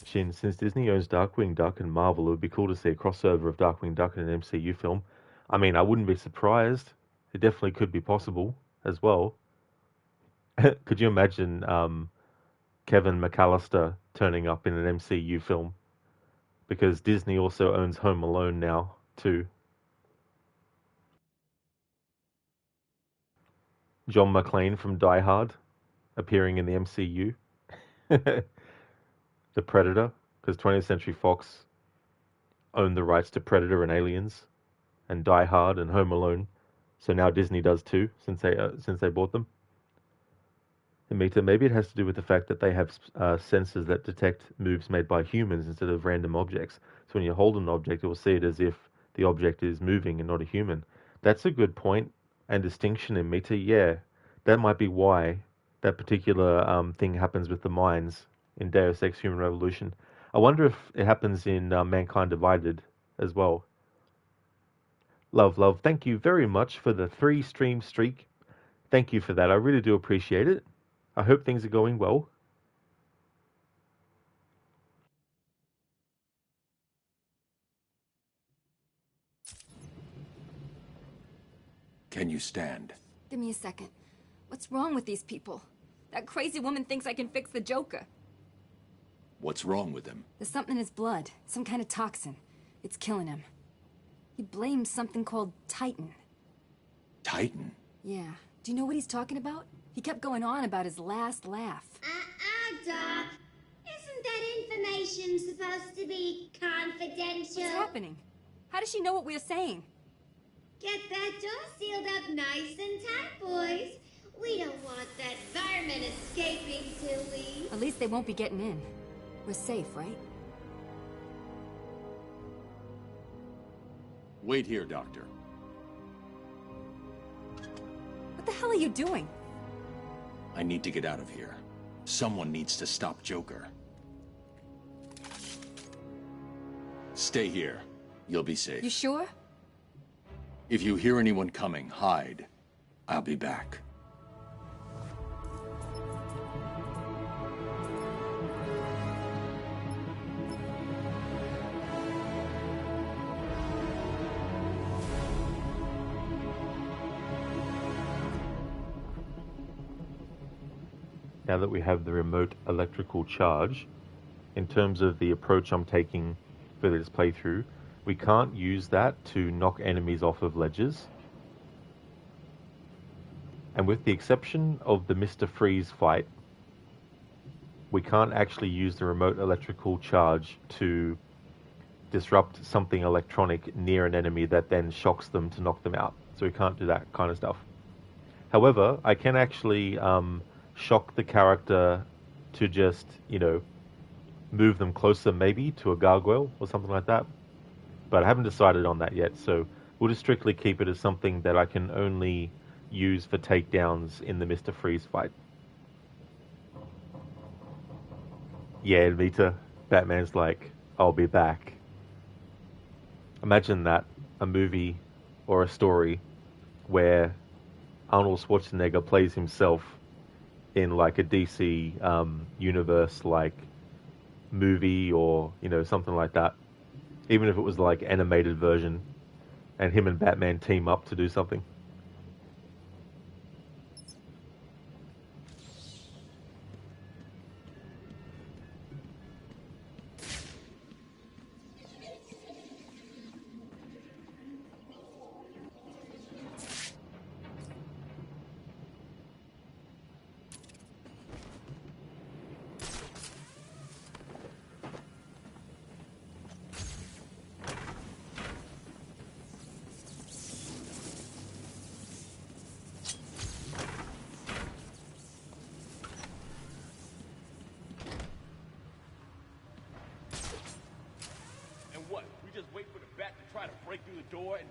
Shin, since Disney owns Darkwing Duck and Marvel, it would be cool to see a crossover of Darkwing Duck in an MCU film. I mean, I wouldn't be surprised. It definitely could be possible as well. Could you imagine Kevin McAllister turning up in an MCU film? Because Disney also owns Home Alone now, too. John McClane from Die Hard appearing in the MCU. The Predator, because 20th Century Fox owned the rights to Predator and Aliens, and Die Hard and Home Alone. So now Disney does too, since they bought them. Amita, maybe it has to do with the fact that they have sensors that detect moves made by humans instead of random objects. So when you hold an object, it will see it as if the object is moving and not a human. That's a good point and distinction, Amita. Yeah, that might be why that particular thing happens with the mines in Deus Ex Human Revolution. I wonder if it happens in Mankind Divided as well. Love, thank you very much for the 3-stream streak. Thank you for that. I really do appreciate it. I hope things are going well. Can you stand? Give me a second. What's wrong with these people? That crazy woman thinks I can fix the Joker. What's wrong with him? There's something in his blood. Some kind of toxin. It's killing him. He blames something called Titan. Titan? Yeah. Do you know what he's talking about? He kept going on about his last laugh. Doc. Isn't that information supposed to be confidential? What's happening? How does she know what we're saying? Get that door sealed up nice and tight, boys. We don't want that vermin escaping, do we? At least they won't be getting in. We're safe, right? Wait here, Doctor. What the hell are you doing? I need to get out of here. Someone needs to stop Joker. Stay here. You'll be safe. You sure? If you hear anyone coming, hide. I'll be back. Now that we have the remote electrical charge, in terms of the approach I'm taking for this playthrough, we can't use that to knock enemies off of ledges. And with the exception of the Mr. Freeze fight, we can't actually use the remote electrical charge to disrupt something electronic near an enemy that then shocks them to knock them out. So we can't do that kind of stuff. However, I can actually shock the character to just, move them closer maybe to a gargoyle or something like that. But I haven't decided on that yet, so we'll just strictly keep it as something that I can only use for takedowns in the Mr. Freeze fight. Yeah, Vita, Batman's like, I'll be back. Imagine that, a movie or a story where Arnold Schwarzenegger plays himself in like a DC universe like movie or something like that, even if it was like animated version, and him and Batman team up to do something.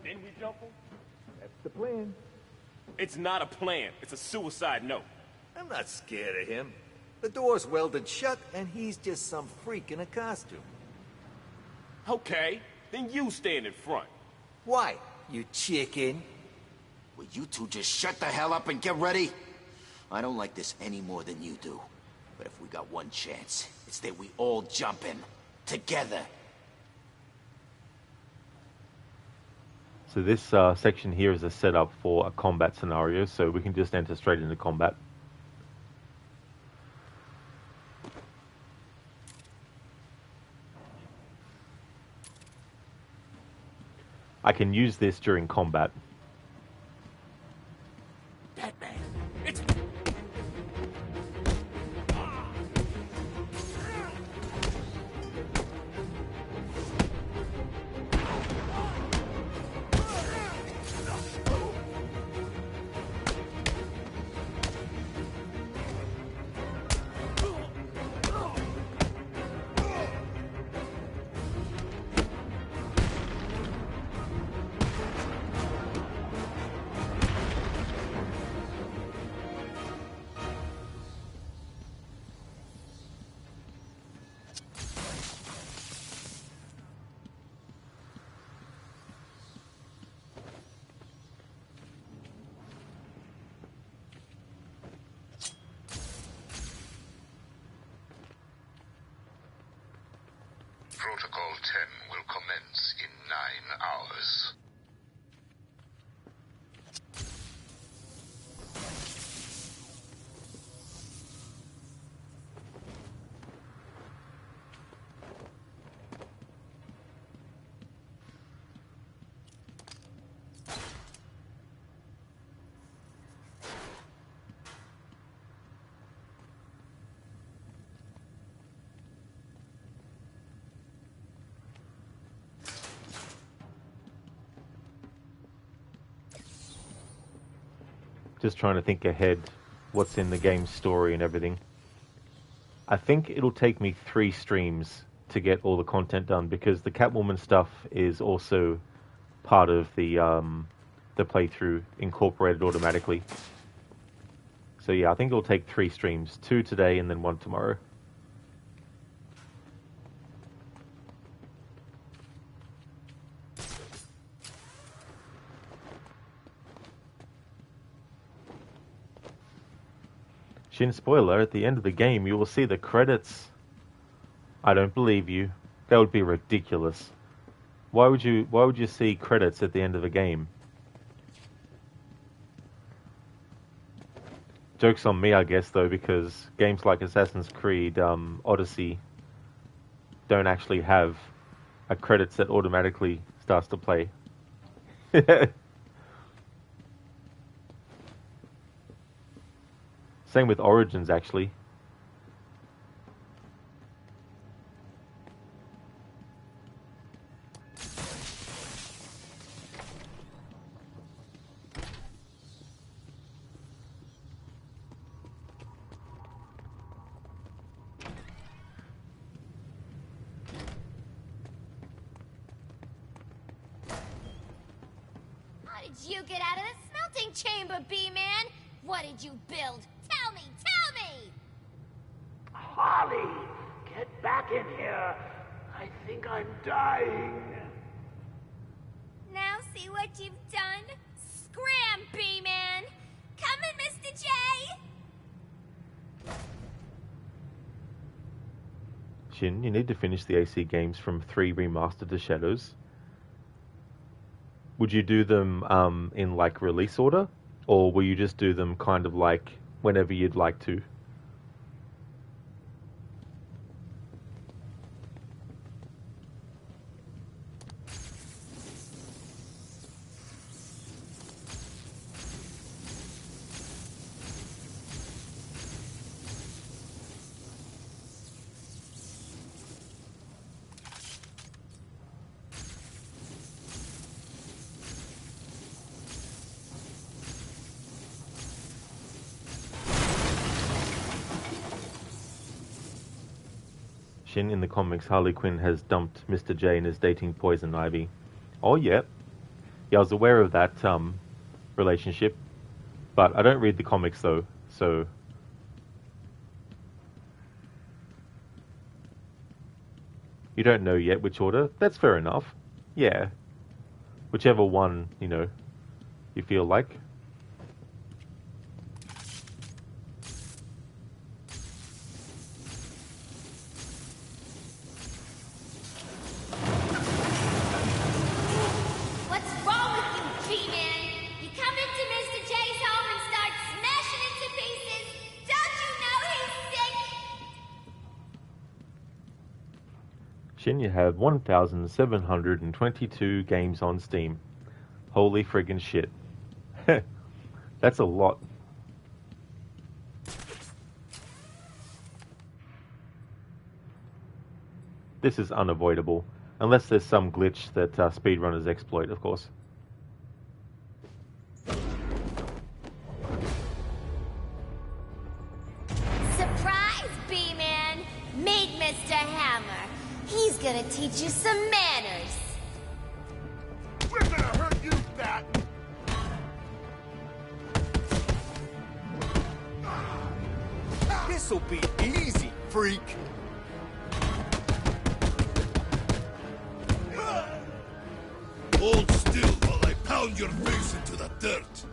Then we jump him? That's the plan. It's not a plan. It's a suicide note. I'm not scared of him. The door's welded shut, and he's just some freak in a costume. Okay, then you stand in front. Why, you chicken? Will you two just shut the hell up and get ready? I don't like this any more than you do. But if we got one chance, it's that we all jump him. Together. So this section here is a setup for a combat scenario, so we can just enter straight into combat. I can use this during combat. Batman, it's... Protocol 10 will commence in 9 hours. Just trying to think ahead what's in the game's story and everything. I think it'll take me 3 streams to get all the content done, because the Catwoman stuff is also part of the playthrough, incorporated automatically. So yeah, I think it'll take 3 streams. 2 today and then 1 tomorrow. Shin, spoiler, at the end of the game you will see the credits. I don't believe you. That would be ridiculous. Why would you see credits at the end of a game? Joke's on me, I guess, though, because games like Assassin's Creed, Odyssey don't actually have a credits that automatically starts to play. Same with Origins, actually. How did you get out of the smelting chamber, B-Man? What did you build? Tell me, tell me! Harley, get back in here. I think I'm dying. Now see what you've done? Scram, B-Man! Coming, Mr. J! Shin, you need to finish the AC games from 3 Remastered to Shadows. Would you do them in like release order? Or will you just do them kind of like whenever you'd like to? In the comics, Harley Quinn has dumped Mr. J and is dating Poison Ivy. Oh, yeah. Yeah, I was aware of that relationship, but I don't read the comics, though, so... You don't know yet which order? That's fair enough. Yeah. Whichever one, you know, you feel like. You have 1,722 games on Steam. Holy friggin' shit. That's a lot. This is unavoidable. Unless there's some glitch that speedrunners exploit, of course. Surprise, B-Man! Meet Mr. Hammer. He's gonna teach you some manners. We're gonna hurt you, Bat! This'll be easy, freak! Hold still while I pound your face into the dirt!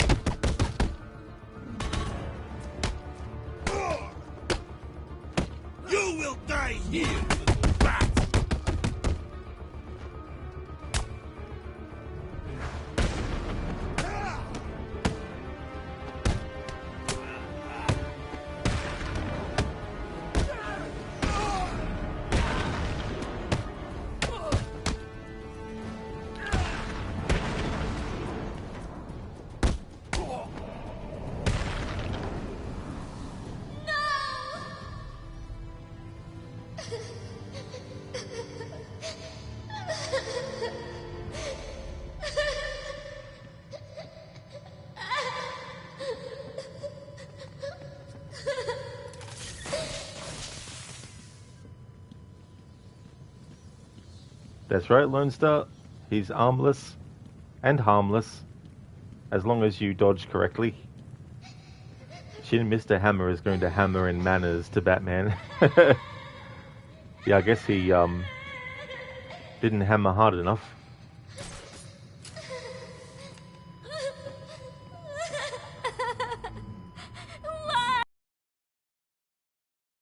You will die here, little bat! That's right, Lone Star. He's armless and harmless, as long as you dodge correctly. Shin Mr. Hammer is going to hammer in manners to Batman. Yeah, I guess he didn't hammer hard enough.